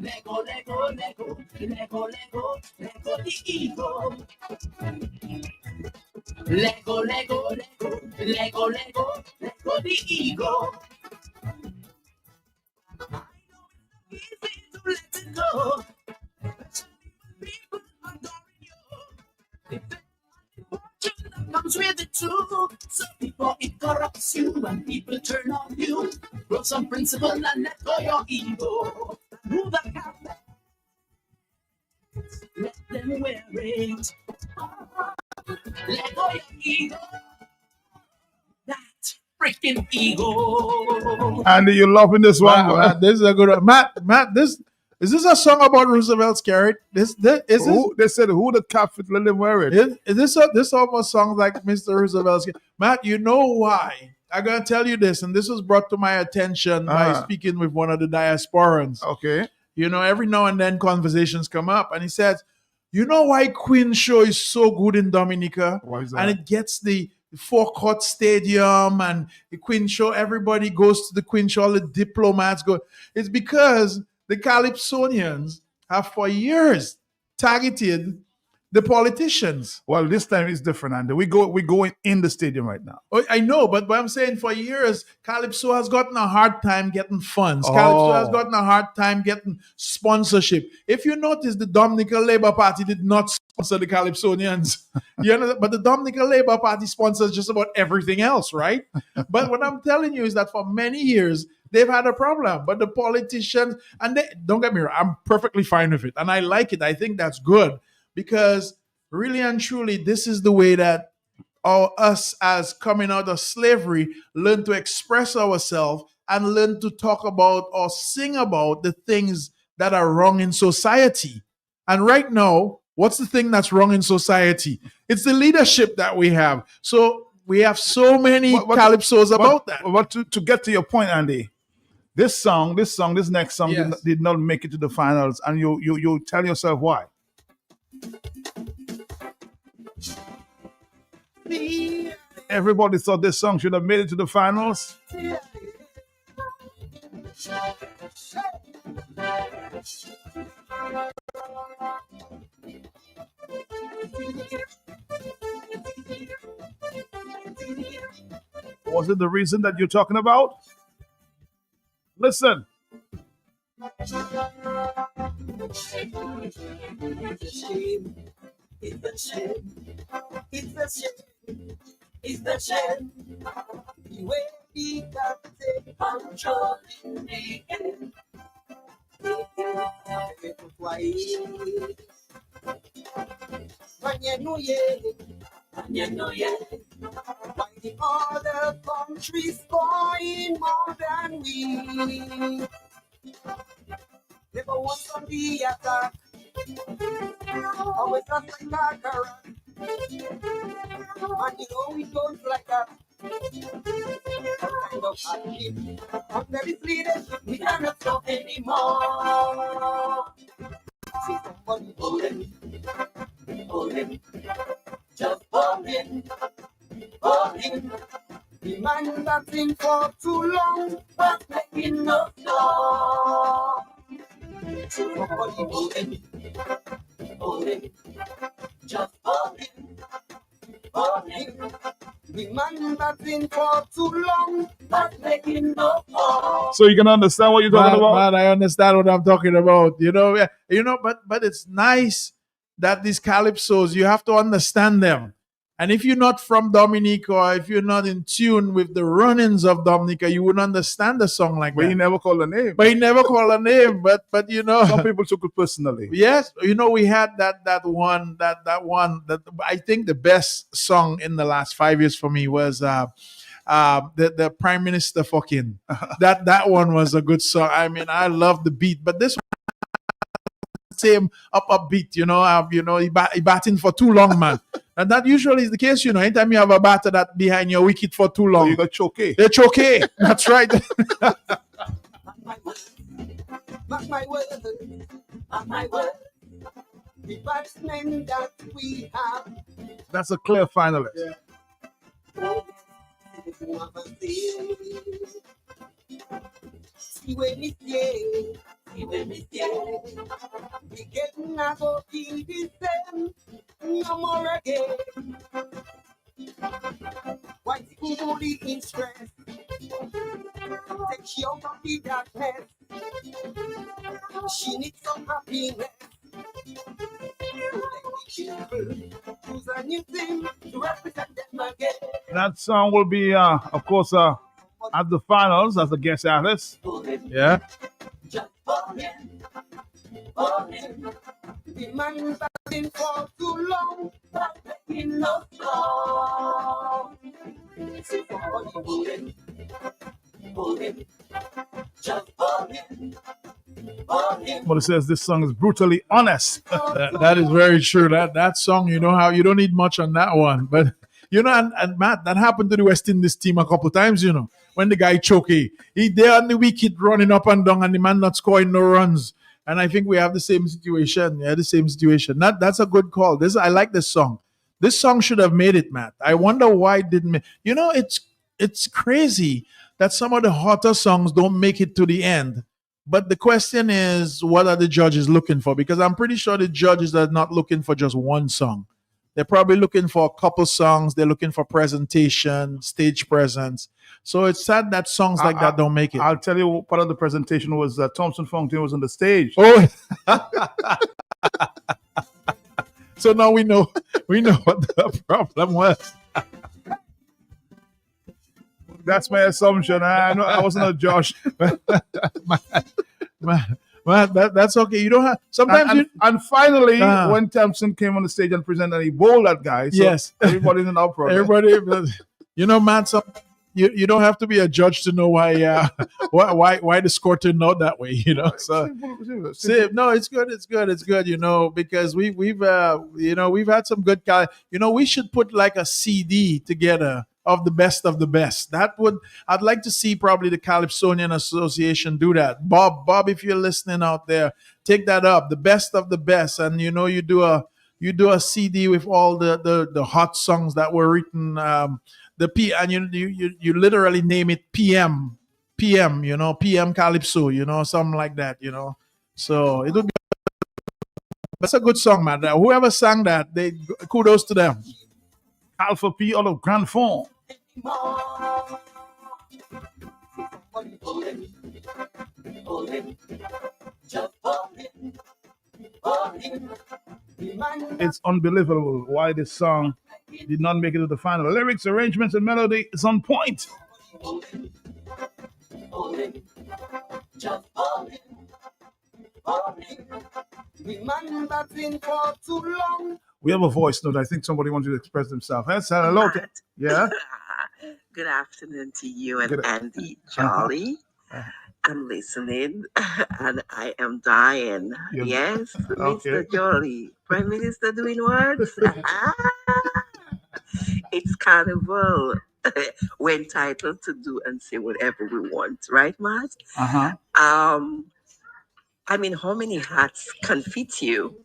Lego, Lego, Lego, Lego, Lego, Lego the ego. Lego, Lego, Lego, Lego, Lego, Lego the ego. I know it's easy to let it go. People adoring you. If fortune that comes with it too. So before it corrupts you and people turn on you, grow some principle and let go your ego. Move the cap. Let them wear it. Let go your ego. That freaking ego. Andy, you're loving this one. Matt, this is a good one. Matt, this is this a song about Roosevelt's carrot? Is this They said who the cap fit let them wear it. Is this almost sounds like Mr. Roosevelt's carrot? Matt, you know why? I'm gonna tell you this, and this was brought to my attention by speaking with one of the diasporans. Okay. You know, every now and then conversations come up, and he says, you know why Queen Show is so good in Dominica? Why is that? And it gets the forecourt stadium and the Queen Show, everybody goes to the Queen Show, all the diplomats go. It's because the Calypsonians have for years targeted the politicians. Well, this time it's different, Andy. We're going in the stadium right now. Oh, I know, but I'm saying for years, Calypso has gotten a hard time getting funds. Calypso has gotten a hard time getting sponsorship. If you notice, the Dominican Labour Party did not sponsor the Calypsonians. You know, but the Dominican Labour Party sponsors just about everything else, right? But what I'm telling you is that for many years, they've had a problem. But the politicians, and they, don't get me wrong, I'm perfectly fine with it. And I like it. I think that's good. Because really and truly, this is the way that us as coming out of slavery learn to express ourselves and learn to talk about or sing about the things that are wrong in society. And right now, what's the thing that's wrong in society? It's the leadership that we have. So we have so many calypsos about that. But to get to your point, Andy, this next song Yes. did not make it to the finals, and you tell yourself why. Everybody thought this song should have made it to the finals. Was it the reason that you're talking about? Listen. It's a shame. It's a shame. It's a shame. It's a shame. The way we got to take control in the end. When you know why the other countries going more than we. Never once on the attack. Always just like conqueror. And you know it goes like that. Kind of hardship. Under this leadership, we cannot stop anymore. See somebody hold him, just hold him. The man that's been for too long, but making no stop. See somebody hold him, just hold him. The man that's been for too long, but making no stop. So you can understand what you're talking about? Man, I understand what I'm talking about. But it's nice that these calypsos, you have to understand them. And if you're not from Dominica, or if you're not in tune with the run-ins of Dominica, you wouldn't understand a song like that. But he never called a name. But some people took it personally. Yes, we had that one that I think the best song in the last 5 years for me was the Prime Minister fucking. that one was a good song. I mean, I love the beat, but this one same up beat, he batting for too long, man. And that usually is the case, anytime you have a batter that behind your wicket for too long. So you got choke. They're choke. That's right. Mark my word. The batsmen that we have. That's a clear finalist. See when we stay. We get not go feel the same. No more again. Why is only in stress? Take she out of the darkness. She needs some happiness. Choose a new team to represent them again. That song will be, of course, at the finals as a guest artist. Yeah. Just for him. The man that's been for too long, but making no song. See somebody hold him. Just hold him. But it says this song is brutally honest. That is very true. That song, you don't need much on that one. But and Matt, that happened to the West Indies team a couple of times, when the guy chokey. He there on the wicket running up and down and the man not scoring no runs. And I think we have the same situation. Yeah, the same situation. That's a good call. I like this song. This song should have made it, Matt. I wonder why it didn't make. It's crazy that some of the hotter songs don't make it to the end. But the question is, what are the judges looking for? Because I'm pretty sure the judges are not looking for just one song. They're probably looking for a couple songs. They're looking for presentation, stage presence. So it's sad that songs like that don't make it. I'll tell you, part of the presentation was Thompson Fountain was on the stage. Oh, so now we know what the problem was. That's my assumption. I know I wasn't a judge. Man, that's okay. You don't have sometimes. And finally, when Thompson came on the stage and presented, he bowled that guy. So yes, everybody's in uproar. Everybody, man. You don't have to be a judge to know why the score turned out that way. So no, it's good. Because we've had some good guys. We should put like a CD together of the best. I'd like to see probably the Calypsonian Association do that. Bob, if you're listening out there, take that up, the best of the best, and you do a CD with all the hot songs that were written. And you literally name it PM, PM Calypso, something like that, So it would be. That's a good song, man. Whoever sang that, kudos to them. Alpha P out of Grand Fond. It's unbelievable why this song did not make it to the final. Lyrics, arrangements, and melody is on point. We have a voice note. I think somebody wants to express themselves. Let's say hello. Yeah. Good afternoon to you and Andy Jolly. I'm listening and I am dying. Yes, Okay. Mr. Jolly. Prime Minister doing what? it's carnival. We're entitled to do and say whatever we want, right, Matt? I mean, how many hats can fit you?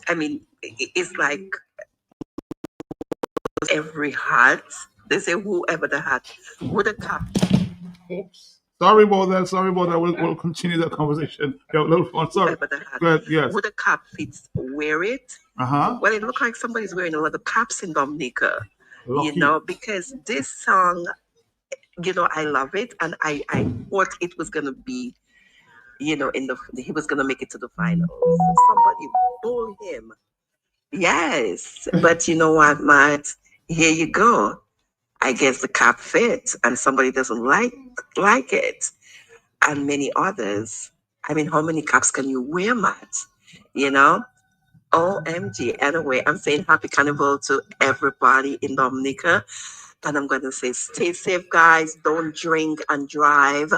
I mean, it's like every hat. They say whoever the hat, who the cap. Sorry about that. We'll continue the conversation. We have a little fun. Sorry. Whoever the hat, Go ahead. Yes. who the cap fits, wear it. Uh-huh. Well, it looked like somebody's wearing a lot of caps in Dominica. Lucky. You know, because this song, you know, I love it, and I thought it was gonna be, you know, he was gonna make it to the finals. So somebody bull him. Yes, but you know what, Matt? Here you go. I guess the cap fits, and somebody doesn't like it, and many others. I mean, how many caps can you wear, Matt? You know. OMG. Anyway, I'm saying happy carnival to everybody in Dominica. And I'm going to say, stay safe, guys. Don't drink and drive.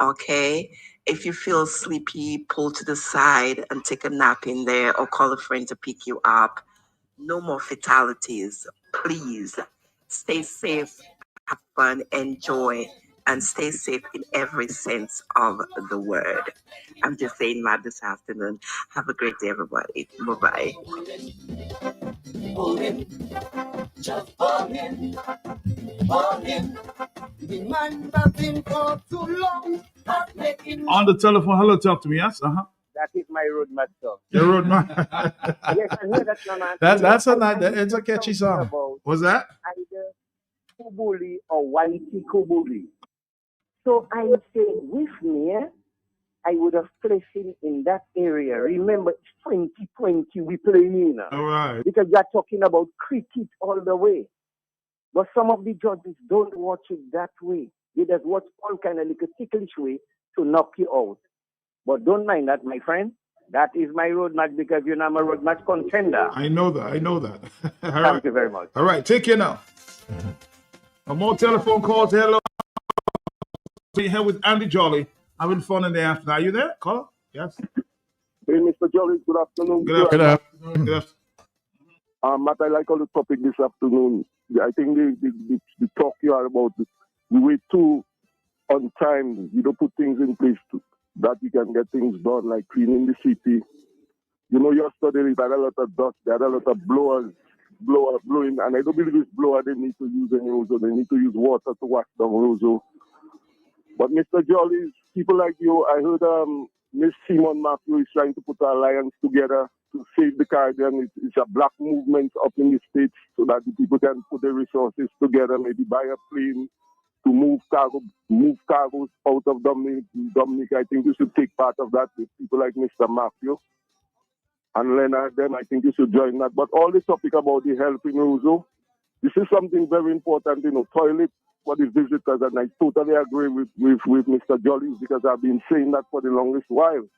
Okay. If you feel sleepy, pull to the side and take a nap in there or call a friend to pick you up. No more fatalities. Please stay safe, have fun, enjoy, and stay safe in every sense of the word. I'm just saying that this afternoon. Have a great day, everybody. Bye-bye. Pull him, just pull him, pull him. The man that's been for too long, not making. On the telephone. Hello, talk to me. Yes. Uh-huh. That is my road map song. Your road map. Yes, I hear that, man. That's a nice. It's a catchy song. What's that? Either Kubuli or Waiti Kubuli. So I say, with me, I would have placed him in that area. Remember, it's 2020 we playing now. All right. Because you're talking about cricket all the way. But some of the judges don't watch it that way. They just watch all kind of little ticklish way to knock you out. But don't mind that, my friend. That is my road match because you know I'm a road match contender. I know that. All Thank right. you very much. All right. Take care now. More telephone calls. Hello. We're here with Andy Jolly. Having fun in the afternoon. Are you there, caller? Yes. Hey, Mr. Jolly, good afternoon. Good afternoon. Good afternoon. Matt, I like all the topic this afternoon. I think the talk you are about, we wait too on time. You don't put things in place that you can get things done, like cleaning the city. You know, yesterday they had a lot of dust, they had a lot of blowing, and I don't believe this blower they need to use any Roseau. They need to use water to wash down Roseau. But Mr. Jolly, people like you, I heard Miss Simon Matthew is trying to put an alliance together to save the Caribbean. It's a black movement up in the States so that the people can put their resources together, maybe buy a plane to move cargoes out of Dominica. I think you should take part of that with people like Mr. Matthew and Leonard. Then I think you should join that. But all the topic about the health in Roseau, this is something very important, toilet for the visitors, and I totally agree with Mr. Jolly because I've been saying that for the longest while.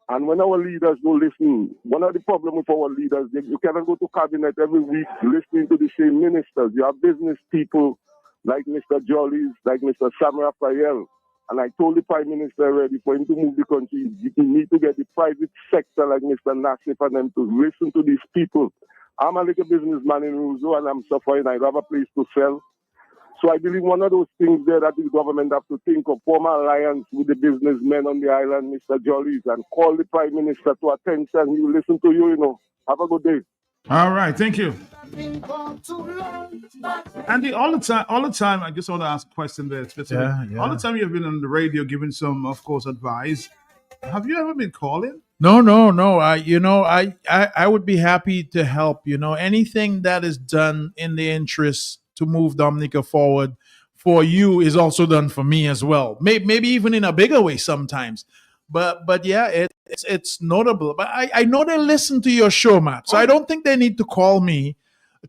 And when our leaders don't listen, one of the problems with our leaders, you cannot go to cabinet every week listening to the same ministers. You have business people like Mr. Jolly, like Mr. Sam Raphael. And I told the Prime Minister already, for him to move the country, you need to get the private sector like Mr. Nassif and them to listen to these people. I'm a little businessman in Roseau and I'm suffering. I have a place to sell. So I believe one of those things there that the government have to think of, form an alliance with the businessmen on the island, Mr. Jollies, and call the Prime Minister to attention. He will listen to you, Have a good day. All right, thank you. Andy, all the time, I just want to ask a question there. Yeah. All the time you've been on the radio giving some, of course, advice. Have you ever been calling? No. I would be happy to help. Anything that is done in the interest to move Dominica forward for you is also done for me as well. Maybe even in a bigger way sometimes. But yeah, it's notable. But I know they listen to your show, Matt. So I don't think they need to call me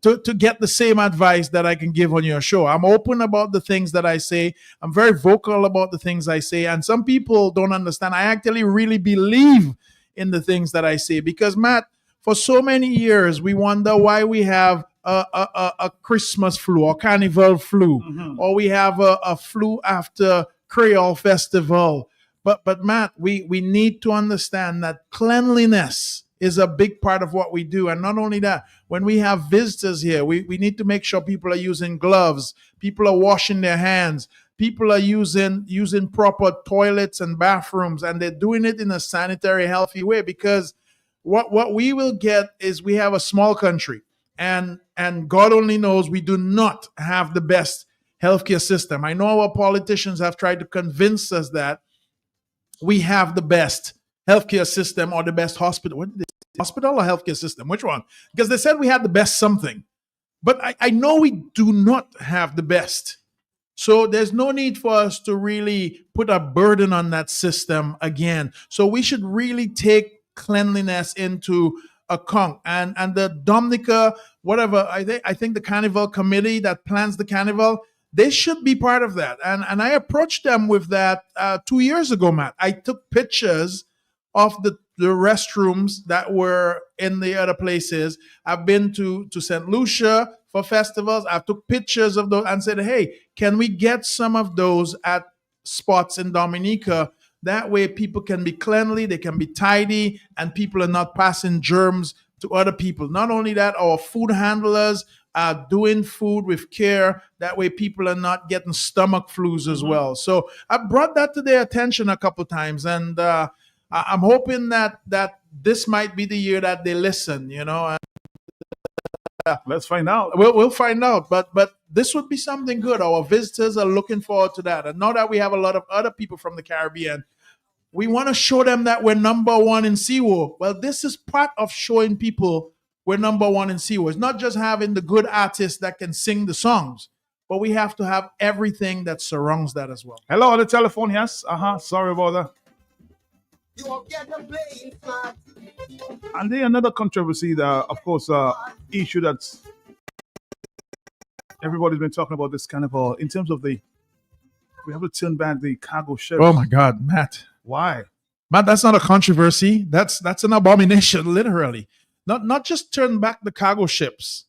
to get the same advice that I can give on your show. I'm open about the things that I say. I'm very vocal about the things I say. And some people don't understand. I actually really believe in the things that I say. Because, Matt, for so many years, we wonder why we have a Christmas flu or Carnival flu, or we have a flu after Creole Festival. But Matt, we need to understand that cleanliness is a big part of what we do. And not only that, when we have visitors here, we need to make sure people are using gloves, people are washing their hands, people are using proper toilets and bathrooms, and they're doing it in a sanitary, healthy way. Because what we will get is we have a small country, and God only knows we do not have the best healthcare system. I know our politicians have tried to convince us that we have the best healthcare system or the best hospital. What did they say? Hospital or healthcare system? Which one? Because they said we had the best something. But I know we do not have the best. So there's no need for us to really put a burden on that system again. So we should really take cleanliness into account. And the Dominica, whatever, I think the Carnival committee that plans the Carnival, they should be part of that. And I approached them with that 2 years ago, Matt. I took pictures of the restrooms that were in the other places. I've been to St. Lucia for festivals. I took pictures of those and said, hey, can we get some of those at spots in Dominica? That way people can be cleanly, they can be tidy, and people are not passing germs to other people. Not only that, our food handlers are doing food with care. That way people are not getting stomach flus as well. So I brought that to their attention a couple times, and I'm hoping that this might be the year that they listen, you know. And, let's find out. We'll find out. But this would be something good. Our visitors are looking forward to that. And now that we have a lot of other people from the Caribbean, we want to show them that we're number one in SeaWorld. Well, this is part of showing people we're number one in SeaWorld. It's not just having the good artists that can sing the songs, but we have to have everything that surrounds that as well. Hello on the telephone, yes. Sorry about that. You won't get the blame, man. And then another controversy, of course, issue that's everybody's been talking about this carnival in terms of we have to turn back the cargo ships. Oh my God, Matt. Why? Matt, that's not a controversy. That's an abomination, literally. Not just turn back the cargo ships.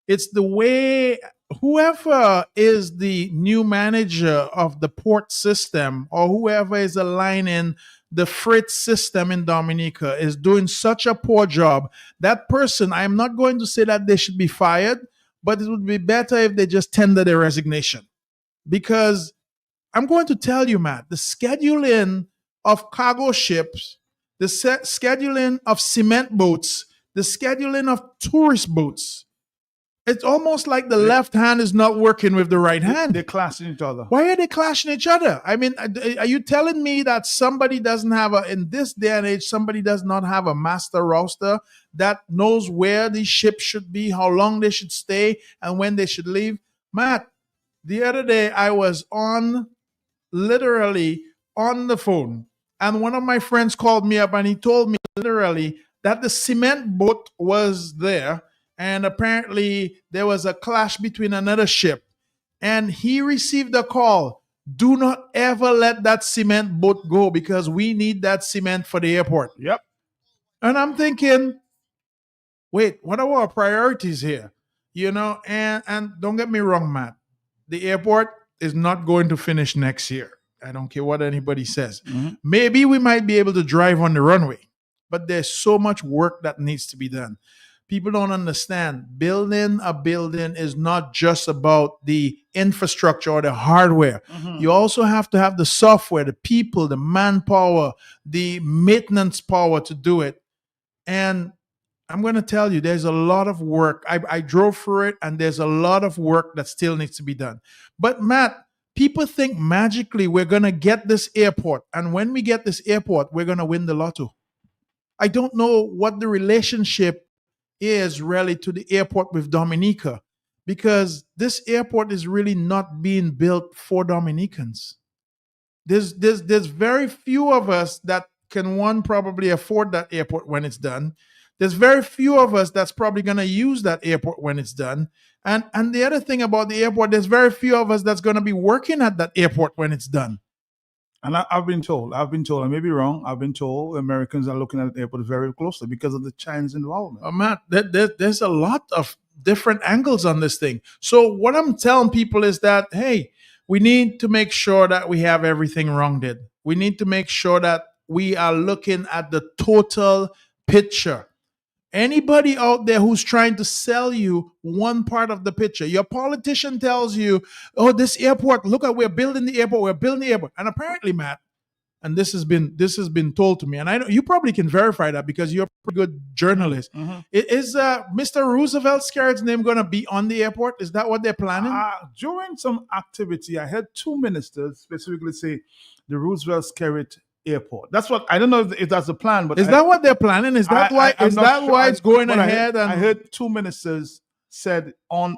It's the way whoever is the new manager of the port system or whoever is aligning the freight system in Dominica is doing such a poor job. That person, I'm not going to say that they should be fired, but it would be better if they just tender their resignation. Because I'm going to tell you, Matt, the scheduling of cargo ships, the scheduling of cement boats, the scheduling of tourist boats, it's almost like the left hand is not working with the right hand. They're clashing each other. Why are they clashing each other? I mean, are you telling me that somebody doesn't have in this day and age, somebody does not have a master roster that knows where these ships should be, how long they should stay, and when they should leave? Matt, the other day I was literally on the phone, and one of my friends called me up and he told me literally that the cement boat was there, and apparently there was a clash between another ship. And he received a call. Do not ever let that cement boat go because we need that cement for the airport. Yep. And I'm thinking, wait, what are our priorities here? You know, and don't get me wrong, Matt. The airport is not going to finish next year. I don't care what anybody says. Mm-hmm. Maybe we might be able to drive on the runway, but there's so much work that needs to be done. People don't understand. Building a building is not just about the infrastructure or the hardware. Mm-hmm. You also have to have the software, the people, the manpower, the maintenance power to do it. And I'm going to tell you, there's a lot of work. I drove through it, and there's a lot of work that still needs to be done. But Matt, people think magically we're going to get this airport. And when we get this airport, we're going to win the lotto. I don't know what the relationship is really to the airport with Dominica, because this airport is really not being built for Dominicans. There's very few of us that can probably afford that airport when it's done. There's very few of us that's probably going to use that airport when it's done. And the other thing about the airport, there's very few of us that's going to be working at that airport when it's done. And I've been told, I may be wrong, I've been told Americans are looking at the airport very closely because of the Chinese involvement. Oh, Matt, there's a lot of different angles on this thing. So what I'm telling people is that, hey, we need to make sure that we have everything rounded. We need to make sure that we are looking at the total picture. Anybody out there who's trying to sell you one part of the picture, your politician tells you, oh, this airport, look at, we're building the airport. And apparently, Matt, and this has been told to me, and I know you probably can verify that because you're a pretty good journalist. Is Mr. Roosevelt Skerritt's name going to be on the airport? Is that what they're planning? During some activity, I heard two ministers specifically say the Roosevelt Skerritt Airport. That's what I don't know if that's the plan, but Is that what they're planning? Is that why? I'm Is not that sure. why it's going But ahead? I heard two ministers said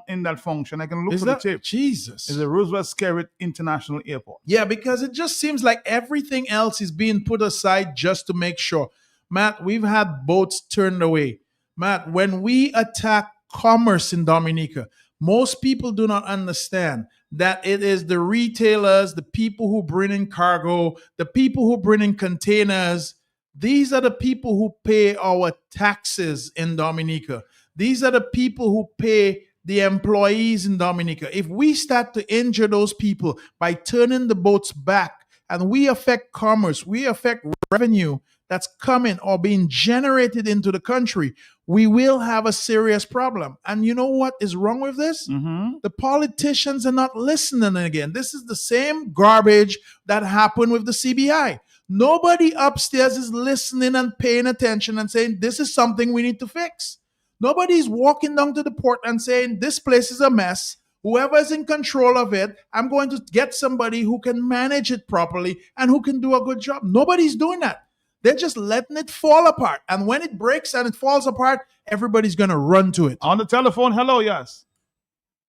in that function. I can look for the tape. Jesus? Is the Roosevelt Skerritt International Airport? Yeah, because it just seems like everything else is being put aside just to make sure. Matt, we've had boats turned away. Matt, when we attack commerce in Dominica, most people do not understand that it is the retailers, the people who bring in cargo, the people who bring in containers. These are the people who pay our taxes in Dominica. These are the people who pay the employees in Dominica. If we start to injure those people by turning the boats back and we affect commerce, we affect revenue that's coming or being generated into the country, we will have a serious problem. And you know what is wrong with this? The politicians are not listening again. This is the same garbage that happened with the CBI. Nobody upstairs is listening and paying attention and saying, this is something we need to fix. Nobody's walking down to the port and saying, this place is a mess. Whoever's in control of it, I'm going to get somebody who can manage it properly and who can do a good job. Nobody's doing that. They're just letting it fall apart. And when it breaks and it falls apart, everybody's going to run to it. On the telephone, hello, yes.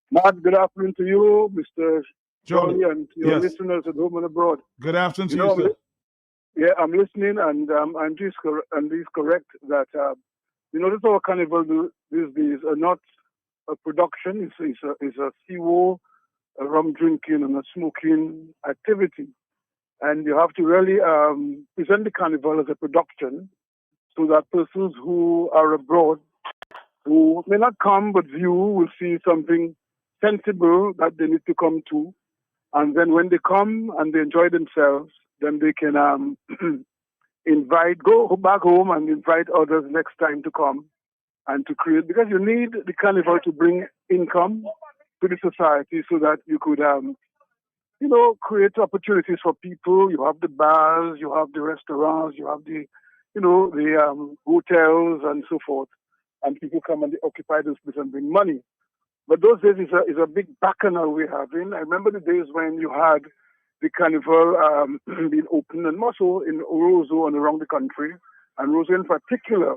Matt, good afternoon to you, Mr. Jolly. Jolly, and to your Yes. listeners at home and abroad. Good afternoon to You know, you, sir. Yeah, I'm listening, and it's correct that this our carnival these days are not a production. It's a CO, a rum drinking and a smoking activity, and you have to really present the carnival as a production, so that persons who are abroad, who may not come but view, will see something sensible that they need to come to, and then when they come and they enjoy themselves, then they can go back home and invite others next time to come and to create, because you need the carnival to bring income to the society so that you could, create opportunities for people. You have the bars, you have the restaurants, you have the hotels and so forth, and people come and they occupy those places and bring money. But those days is a big bacchanal we're having. I remember the days when you had the carnival being open, and also in Roseau and around the country, and Roseau in particular,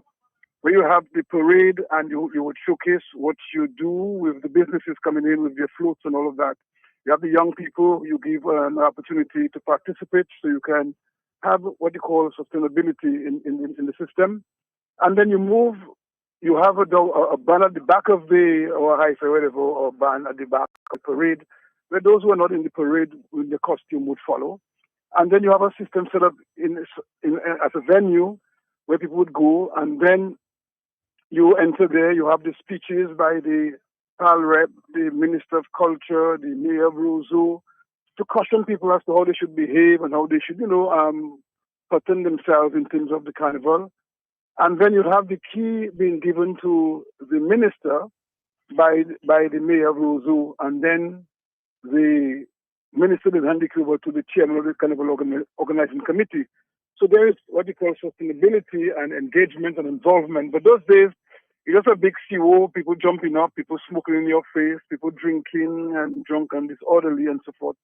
where you have the parade and you would showcase what you do with the businesses coming in with their floats and all of that. You have the young people, you give an opportunity to participate so you can have what you call sustainability in the system. And then you have a ban at the back of or high-fi, whatever, or ban at the back of the parade, where those who are not in the parade with the costume would follow. And then you have a system set up as a venue where people would go, and then you enter there, you have the speeches by the PAL rep, the Minister of Culture, the Mayor of Roseau, to caution people as to how they should behave and how they should, pattern themselves in terms of the carnival. And then you'd have the key being given to the minister by the Mayor of Roseau, and then the minister will hand it over to the chairman of the carnival organizing committee. So there is what you call sustainability and engagement and involvement. But those days, it's just a big CO, people jumping up, people smoking in your face, people drinking and drunk and disorderly and so forth.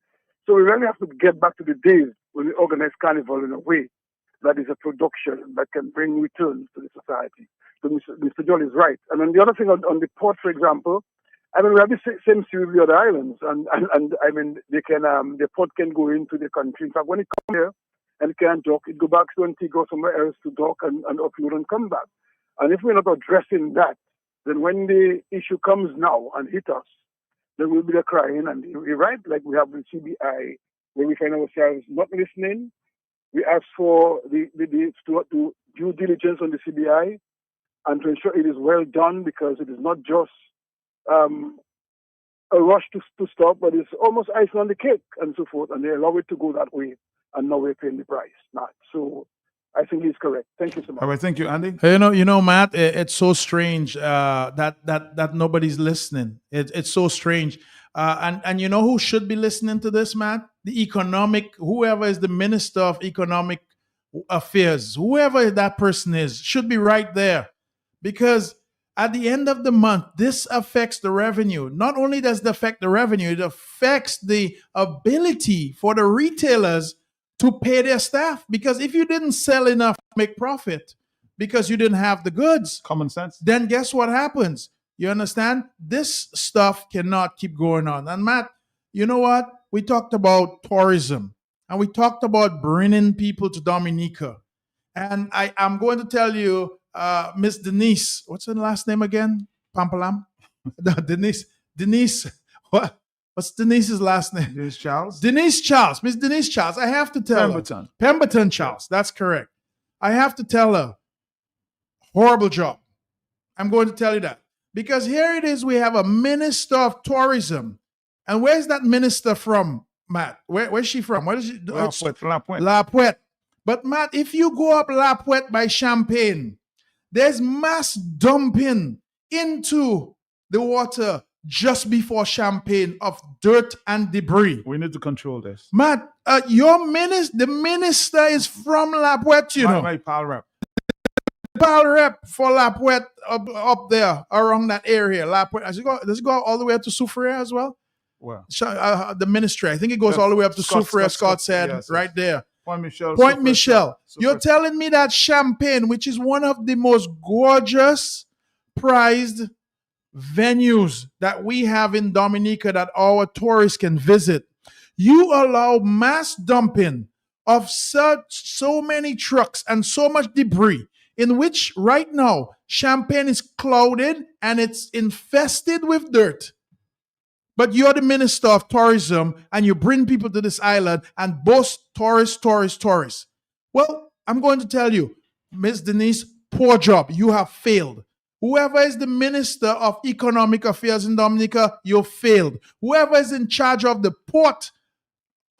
So we really have to get back to the days when we organize carnival in a way that is a production that can bring returns to the society. So Mr. Joel is right. And then the other thing on the port, for example, we have the same issue with the other islands, and they can the port can go into the country. In fact, when it comes here and it can't dock, it go back to Antigua or somewhere else to dock and offload and come back. And if we're not addressing that, then when the issue comes now and hit us, then we'll be there crying. And you're right, like we have the CBI, where we find ourselves not listening. We ask for the due diligence on the CBI and to ensure it is well done, because it is not just a rush to stop, but it's almost icing on the cake and so forth, and they allow it to go that way, and now we're paying the price. So I think he's correct. Thank you so much. All right, thank you, Andy. Matt, it's so strange that nobody's listening. It's so strange. And you know who should be listening to this, Matt? Whoever is the Minister of Economic Affairs, whoever that person is, should be right there. Because at the end of the month, this affects the revenue. Not only does it affect the revenue, it affects the ability for the retailers to pay their staff. Because if you didn't sell enough to make profit because you didn't have the goods, common sense, then guess what happens? You understand? This stuff cannot keep going on. And Matt, you know what? We talked about tourism and we talked about bringing people to Dominica. And I'm going to tell you, Miss Denise, what's her last name again? Pampalam? No, Denise, what's Denise's last name? Denise Charles. Denise Charles. Miss Denise Charles. I have to tell Pemberton. her. Pemberton Charles. That's correct. I have to tell her. Horrible job. I'm going to tell you that. Because here it is, we have a minister of tourism. And where's that minister from, Matt? Where's she from? What is she? La Puente. La Puente. But Matt, if you go up La Puente by Champagne, there's mass dumping into the water just before Champagne of dirt and debris. We need to control this. Matt, the minister is from La Puente, you know. My pal rep. Pal rep for La Puente up there around that area. La Puente. Does it go all the way up to Soufriere as well? Well, the ministry. I think it goes all the way up to Soufriere, Scott said, yes, right there. Point Michel. Point Michel. You're telling me that Champagne, which is one of the most gorgeous, prized venues that we have in Dominica that our tourists can visit, you allow mass dumping of so many trucks and so much debris, in which right now Champagne is clouded and it's infested with dirt. But you're the minister of tourism and you bring people to this island and boast tourists. Well, I'm going to tell you, Ms. Denise, poor job. You have failed. Whoever is the minister of economic affairs in Dominica, you failed. Whoever is in charge of the port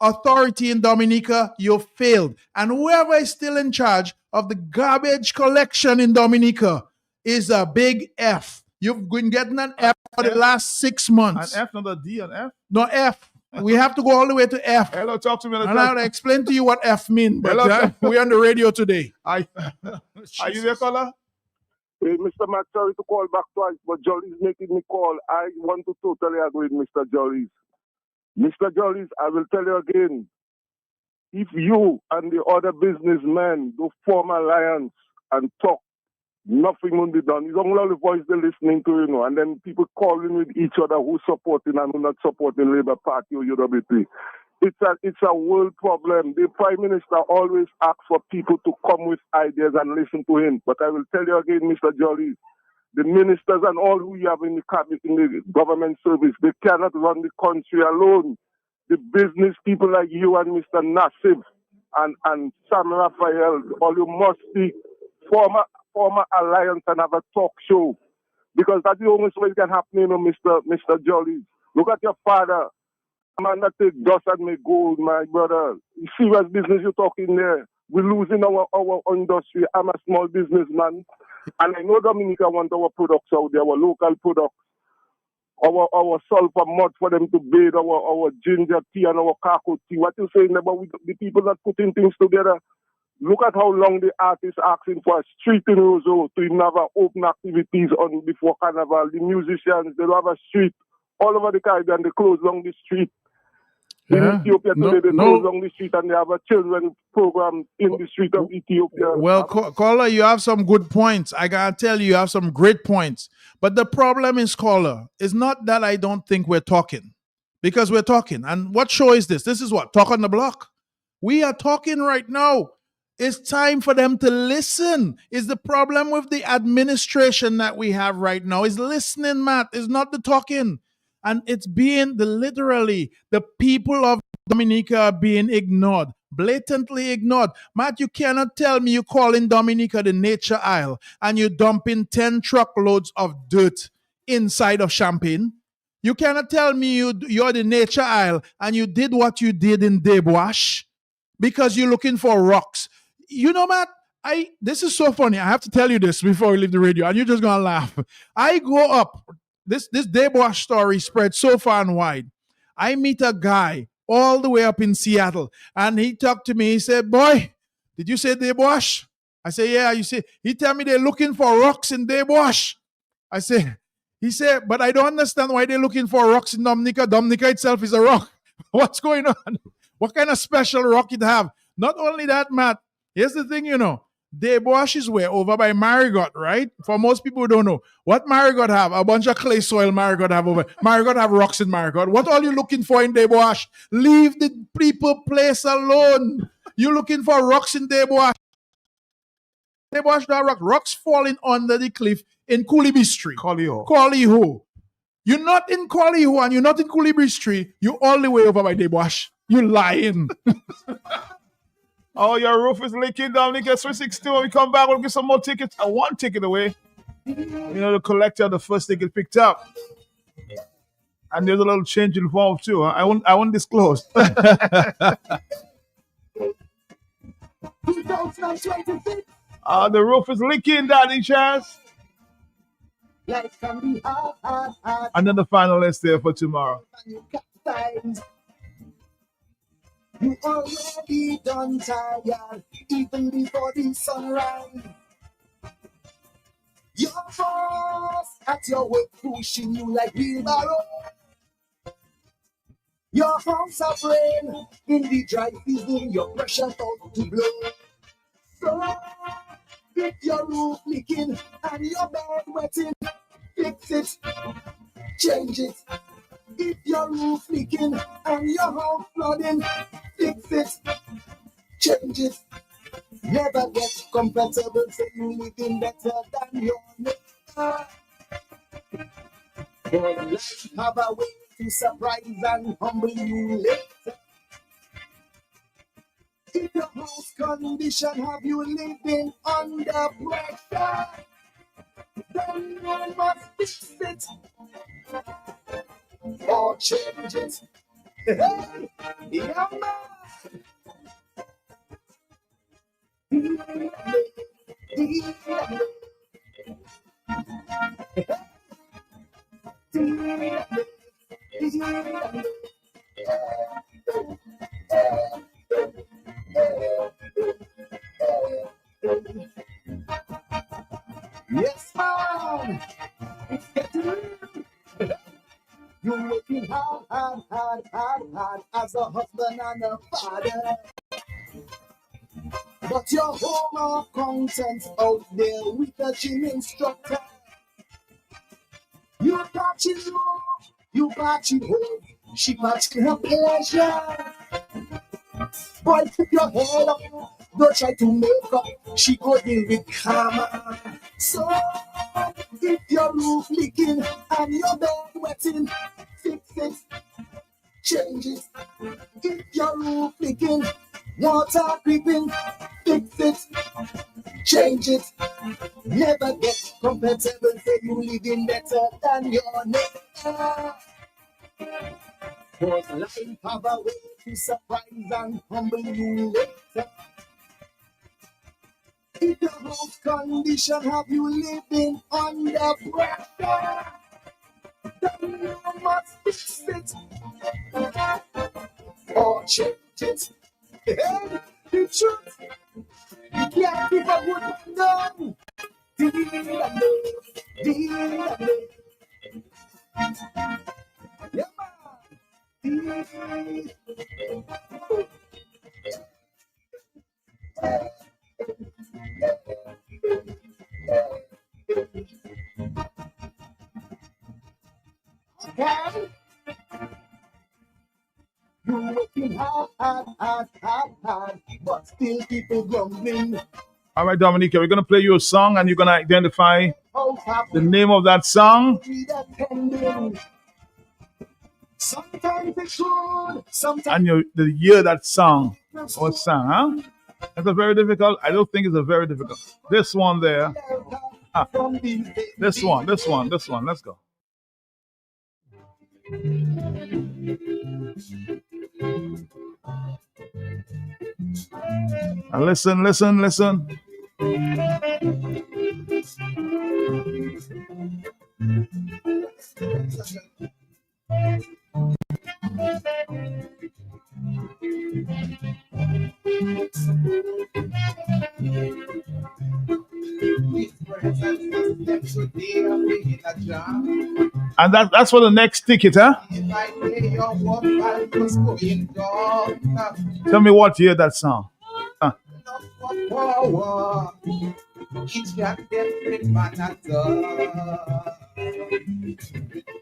authority in Dominica, you failed. And whoever is still in charge of the garbage collection in Dominica is a big F. You've been getting an F for the last 6 months. An F, not a D, an F? No, F. We have to go all the way to F. Hello, talk to me. And I'll explain to you what F means. But we're on the radio today. Are you there, caller? Hey, Mr. Matt, sorry to call back twice, but Jolly's making me call. I want to totally agree with Mr. Jolly's. Mr. Jolly's, I will tell you again, if you and the other businessmen do form alliance and talk, nothing will be done. It's only the voice they're listening to, you know, and then people calling with each other who's supporting and who not supporting Labour Party or UWP. It's a world problem. The Prime Minister always asks for people to come with ideas and listen to him. But I will tell you again, Mr. Jolly, the ministers and all who you have in the cabinet, in the government service, they cannot run the country alone. The business people like you and Mr. Nassib and Sam Raphael, all you must be form a alliance and have a talk show. Because that's the only way it can happen, you know, Mr. Jolly. Look at your father. Man, that take dust and make gold, my brother. Serious business you're talking there. We're losing our industry. I'm a small businessman. And I know Dominica want our products out there, our local products. Our sulfur mud for them to bathe, our ginger tea and our cocoa tea. What you saying about the people that putting things together? Look at how long the artists asking for a street in Roseau to even have open activities on before Carnival. The musicians, they have a street all over the Caribbean. They close along the street. In Ethiopia today, they close along the street and they have a children program in the street of Ethiopia. Well, caller, you have some good points. I gotta tell you, you have some great points. But the problem is, caller, is not that I don't think we're talking. Because we're talking. And what show is this? This is what? Talk on the Block. We are talking right now. It's time for them to listen. Is the problem with the administration that we have right now is listening, Matt. It's not the talking. And it's being literally the people of Dominica are being ignored, blatantly ignored. Matt, you cannot tell me you call in Dominica the Nature Isle and you're dumping 10 truckloads of dirt inside of Champagne. You cannot tell me you're the Nature Isle and you did what you did in Deboash because you're looking for rocks. You know, Matt, This is so funny. I have to tell you this before we leave the radio, and you're just gonna laugh. I go up. This Debois story spread so far and wide. I meet a guy all the way up in Seattle, and he talked to me. He said, "Boy, did you say Debois?" I say, "Yeah." You say he tell me they're looking for rocks in Debois. I say, he said, "But I don't understand why they're looking for rocks in Dominica. Dominica itself is a rock. What's going on? What kind of special rock it have?" Not only that, Matt. Here's the thing, Debois is where over by Marigot, right? For most people who don't know, what Marigot have? A bunch of clay soil Marigot have over. Marigot have rocks in Marigot. What are you looking for in Debois? Leave the people place alone. You're looking for rocks in Debois. Debois don't have rocks. Rocks falling under the cliff in Coolibri Street. Collyho. You're not in Collyho and you're not in Coolibri Street. You're all the way over by Debois. You lying. Oh, your roof is leaking down. Get 360. When we come back, we'll get some more tickets. I one ticket away. The collector, the first ticket picked up. And there's a little change involved too. Huh? I won't disclose. 2026. The roof is leaking, Daddy Chance. Life can be hard. And then the final list there for tomorrow. You already done tired, even before the sunrise. Your boss at your work pushing you like wheelbarrow. Your house are rain in the dry season, your pressure out to blow. So if your roof leaking and your bed wetting, fix it, change it. If your roof leaking and your house flooding, fix it, change it. Never get comfortable, so you living better than your neighbor. But life have a way to surprise and humble you later. If your house condition have you living under pressure, then you must fix it or change it. Hey, yeah, man. Yes, man. It's getting real. You're working hard as a husband and a father. But your home of contents out there with a gym instructor. You patching home, you patching home, she patching her pleasure. Boy, keep your head up, don't try to make up, she go deal with karma. So, if your roof leaking and your bed wetting, fix it, change it. If your roof leaking, water creeping, fix it, change it. Never get comfortable, say you living better than your neighbor. Cause life have a way to surprise and humble you later. If your house condition have you living under pressure, then you must fix it or change it. Hey, the truth, you can't keep a good man down. Yeah, man. Okay. You're working hard, but still people grumbling. All right, Dominica, we're going to play you a song and you're going to identify the name of that song. Sometimes it's good, sometimes And the year that song was sung, huh? That's a very difficult. I don't think it's a very difficult. This one there. This one. Let's go. And listen. And that's for the next ticket, huh? Tell me what year that song.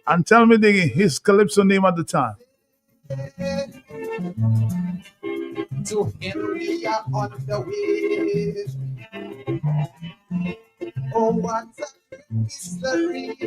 And tell me his calypso name at the time. To Henry on the way. Oh, what a mystery.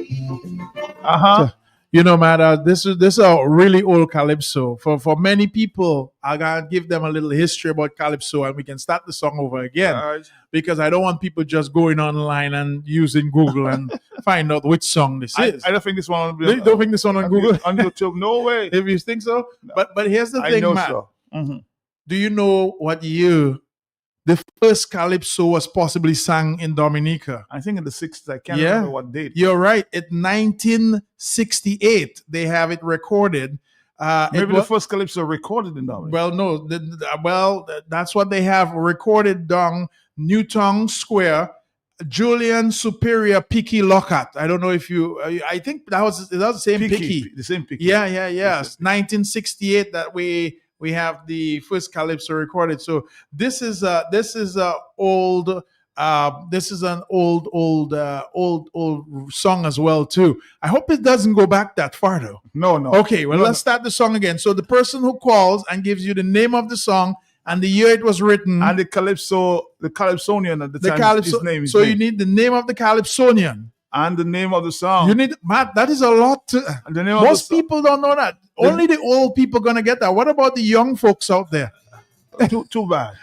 You know, man, this is a really old calypso. For many people, I gotta give them a little history about calypso, and we can start the song over again because I don't want people just going online and using Google and find out which song this is. I don't think this one. You don't think this one on Google on YouTube? No way. If you think so, but here's the thing, I know Matt. so. Mm-hmm. Do you know what year the first calypso was possibly sung in Dominica? I think in the 60s. I can't remember what date. You're right. In 1968, they have it recorded. Maybe the first calypso recorded in Dominica. Well, no. That's what they have recorded down Newtown Square. Julian Superior Picky Lockhart. I don't know if you. I think that was the same Picky. The same Picky. Yeah. 1968 that we have the first calypso recorded. So this is an old song as well too. I hope it doesn't go back that far though. No. Okay, well, let's start the song again. So the person who calls and gives you the name of the song and the year it was written and the calypsonian at the time. His name. You need the name of the calypsonian. And the name of the song. You need, Matt, that is a lot. Most people don't know that. Only the old people gonna get that. What about the young folks out there? Too bad.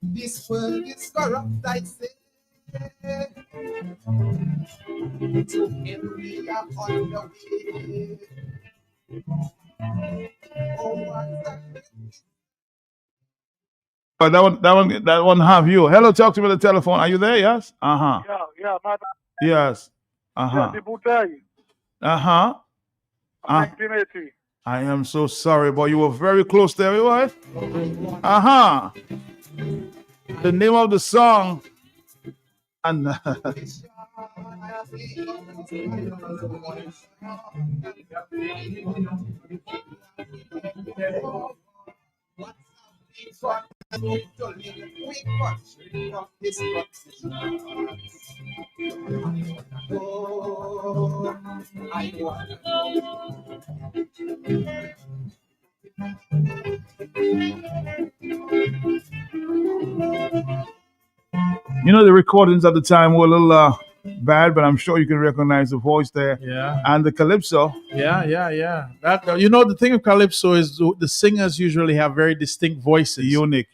This world is corrupt, I say. To Henry on the way. Oh, what That one have you. Hello, talk to me on the telephone. Are you there? Yes. Yeah, madam. Yes. Yeah, the Bouteille. 1980. I am so sorry, but you were very close there, right? The name of the song and you know, the recordings at the time were a little bad, but I'm sure you can recognize the voice there. Yeah. And the calypso. Yeah. That, you know, the thing of calypso is the singers usually have very distinct voices. Unique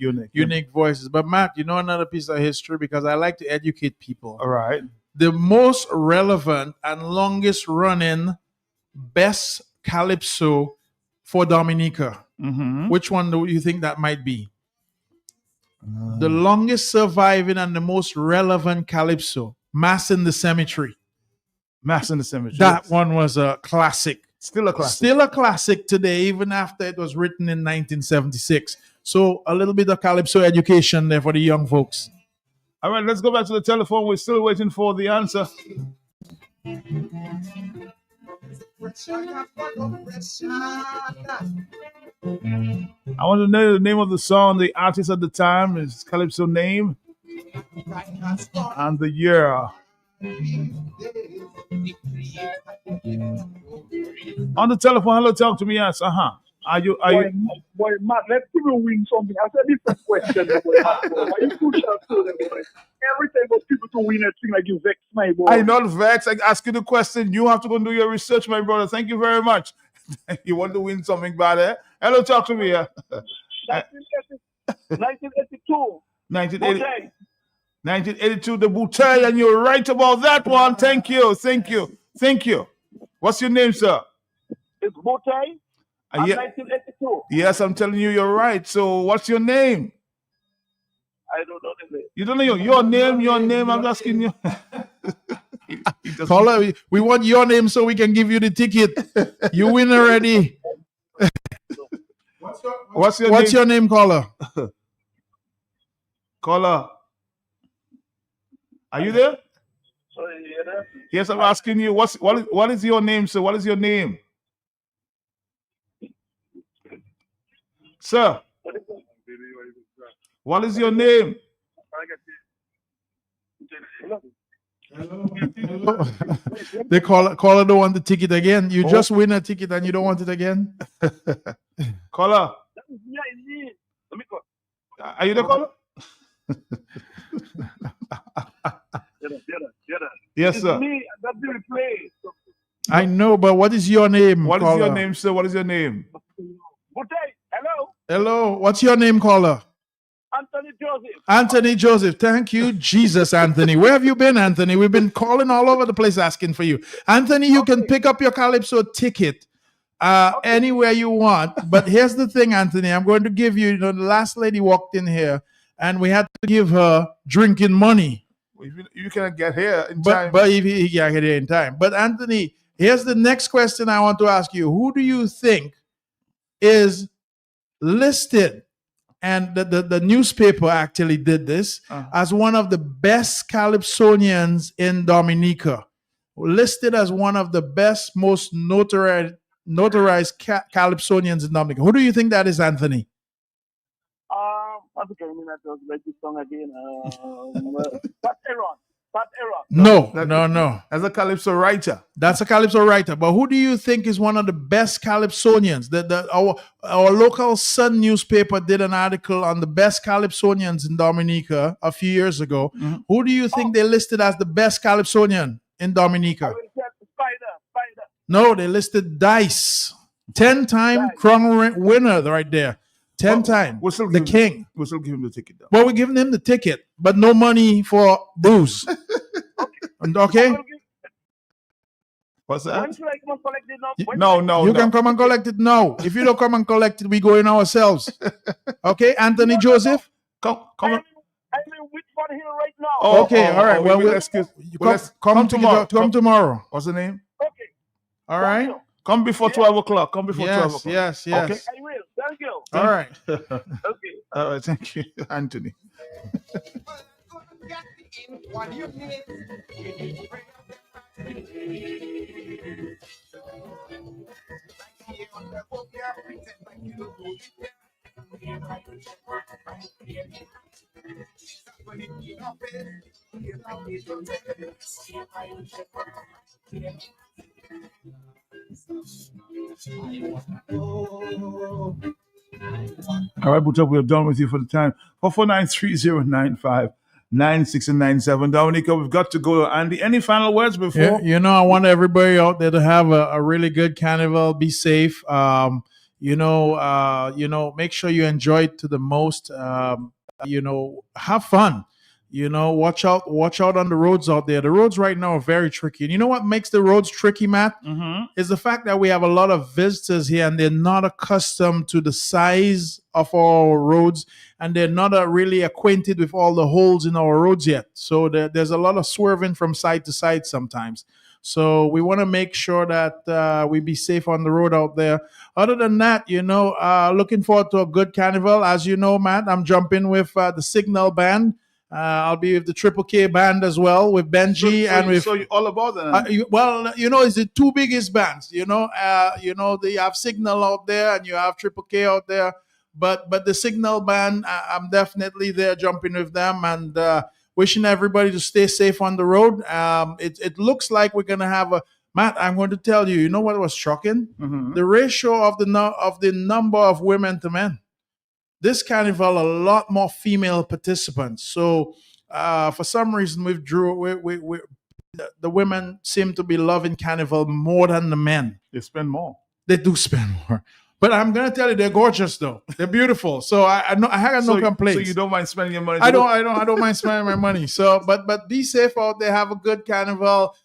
voices. But Matt, you know another piece of history, because I like to educate people. All right. The most relevant and longest running best calypso for Dominica. Mm-hmm. Which one do you think that might be? The longest surviving and the most relevant calypso. Mass in the Cemetery. That one was a classic. Still a classic. Still a classic today, even after it was written in 1976. So a little bit of calypso education there for the young folks. All right, let's go back to the telephone. We're still waiting for the answer. I want to know the name of the song, the artist at the time, his calypso name, and the year. On the telephone, hello, talk to me. Yes, Are you? Boy, Matt, let's give you win something. I said different question. Boy, why you push us to them, boy? Every time for people to win a thing like you vex my boy. I'm not vexed. I ask you the question. You have to go and do your research, my brother. Thank you very much. You want to win something bad, eh? Hello, talk to me. 1982. 1980. 1982, the Bouteille, and you're right about that one. Thank you. What's your name, sir? It's Bouteille. Yeah. 1982. Yes, I'm telling you, you're right. So, what's your name? I don't know the name. You don't know your name. I'm asking you. Caller, we want your name so we can give you the ticket. You win already. What's your name, caller? Caller, are you there? Sorry, you there? Yes, I'm asking you. What is your name, sir? What is your name, sir? What is your name? The caller don't want the ticket again. You just win a ticket and you don't want it again. Caller, are you the caller? Yes, sir. It's me. That's the replay. I know, but what is your name? What is caller? your name, sir? What is your name? Bouteille, hello. Hello. What's your name, caller? Anthony Joseph. Anthony Joseph. Thank you, Jesus, Anthony. Where have you been, Anthony? We've been calling all over the place asking for you. Anthony, you can pick up your Calypso ticket anywhere you want. But here's the thing, Anthony. I'm going to give you, the last lady walked in here and we had to give her drinking money. You cannot get here in time. But if he can't get here in time. But Anthony, here's the next question I want to ask you. Who do you think is listed, and the newspaper actually did this, as one of the best Calypsonians in Dominica? Listed as one of the best, most notarized Calypsonians in Dominica. Who do you think that is, Anthony? I think I mean that was like this song again. Pat Aaron. No. As a Calypso writer. That's a Calypso writer. But who do you think is one of the best Calypsonians? Our local Sun newspaper did an article on the best Calypsonians in Dominica a few years ago. Mm-hmm. Who do you think they listed as the best Calypsonian in Dominica? Spider. No, they listed Dice. 10-time crown winner right there. 10 times. The king. We'll still give him the ticket, though. Well, we're giving him the ticket, but no money for booze. Okay? What's that? When should I come and collect it No. You can come and collect it now. If you don't come and collect it, we go in ourselves. Okay, Anthony Joseph? Come. I'm in Whitford Hill right now. Okay, all right. Well, come tomorrow. Come tomorrow. What's the name? Okay. All right. Come before 12 o'clock. Come before 12 o'clock. Yes. Okay? I will. Thank you. All right. Okay. All right. Thank you, Anthony. All right, Buta, we're done with you for the time. 449309596 and 97. Dominica, we've got to go. Andy, any final words before? Yeah, I want everybody out there to have a really good carnival. Be safe. Make sure you enjoy it to the most. Have fun. Watch out on the roads out there. The roads right now are very tricky. And you know what makes the roads tricky, Matt? Mm-hmm. Is the fact that we have a lot of visitors here and they're not accustomed to the size of our roads and they're not really acquainted with all the holes in our roads yet. So there's a lot of swerving from side to side sometimes. So we want to make sure that we be safe on the road out there. Other than that, looking forward to a good carnival. As you know, Matt, I'm jumping with the Signal Band. I'll be with the Triple K band as well, with Benji So you're all about that. it's the two biggest bands. They have Signal out there and you have Triple K out there, but the Signal band, I'm definitely there jumping with them and wishing everybody to stay safe on the road. It looks like we're gonna have Matt, I'm going to tell you. You know what was shocking? Mm-hmm. The ratio of the number of women to men. This carnival, a lot more female participants. So, for some reason, the women seem to be loving carnival more than the men. They spend more. They do spend more. But I'm gonna tell you, they're gorgeous though. They're beautiful. So I have no complaints. So you don't mind spending your money? I don't mind spending my money. So, but be safe out there. Have a good carnival.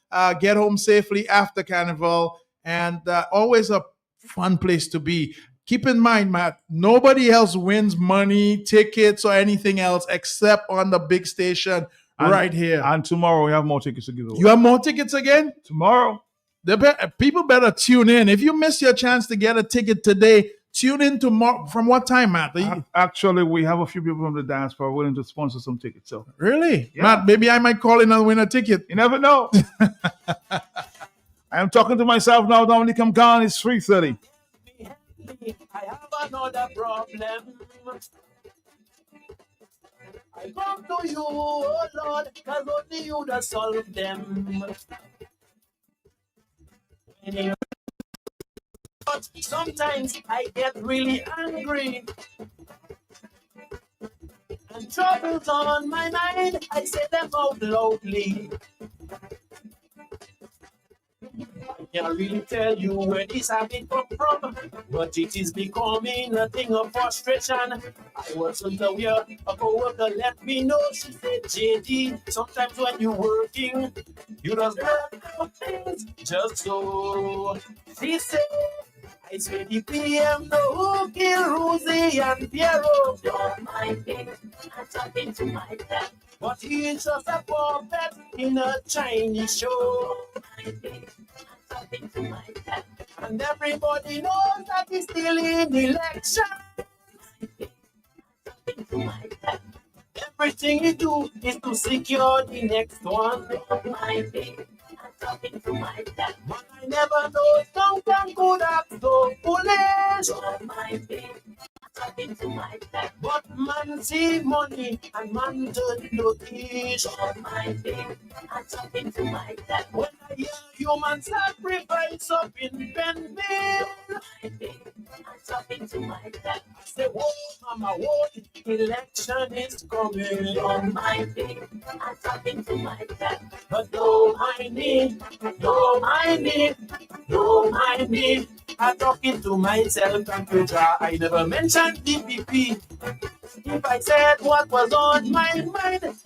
Get home safely after carnival, and always a fun place to be. Keep in mind, Matt, nobody else wins money, tickets, or anything else except on the big station right here. And tomorrow we have more tickets to give away. You have more tickets again? Tomorrow. People better tune in. If you miss your chance to get a ticket today, tune in tomorrow. From what time, Matt? Actually, we have a few people from the diaspora willing to sponsor some tickets. So really, yeah. Matt, maybe I might call in and win a ticket. You never know. I am talking to myself now. Dominic, I'm gone. It's 3:30. I have another problem. I come to you, oh Lord, because only you that solve them. But sometimes I get really angry. And troubles on my mind, I say them out loudly. I can't really tell you where this habit come from, but it is becoming a thing of frustration. I wasn't aware, a co-worker let me know. She said, JD, sometimes when you're working, you just do things just so. She said, I swear the PM know who kill Rosie and Piero. Don't mind me, I'm talking to my dad. But he is just a puppet in a Chinese show. Talking to my dad. And everybody knows that he's still in election. Talking to my dad. Everything he do is to secure the next one. Don't mind me, I'm talking to my dad. But I never know something could act so foolish. Don't mind me, I'm talking to my dad. But man see money and man turn notice. Don't mind me, I'm talking to my dad. When I hear human sacrifice up in Benville, I'm talking to my dad. I say, whoa, mama, whoa, election is coming. Don't mind me, I'm talking to my dad. But don't mind me, don't mind me, don't mind me. I'm talking to myself and Petra. I never mentioned DPP. If I said what was on my mind,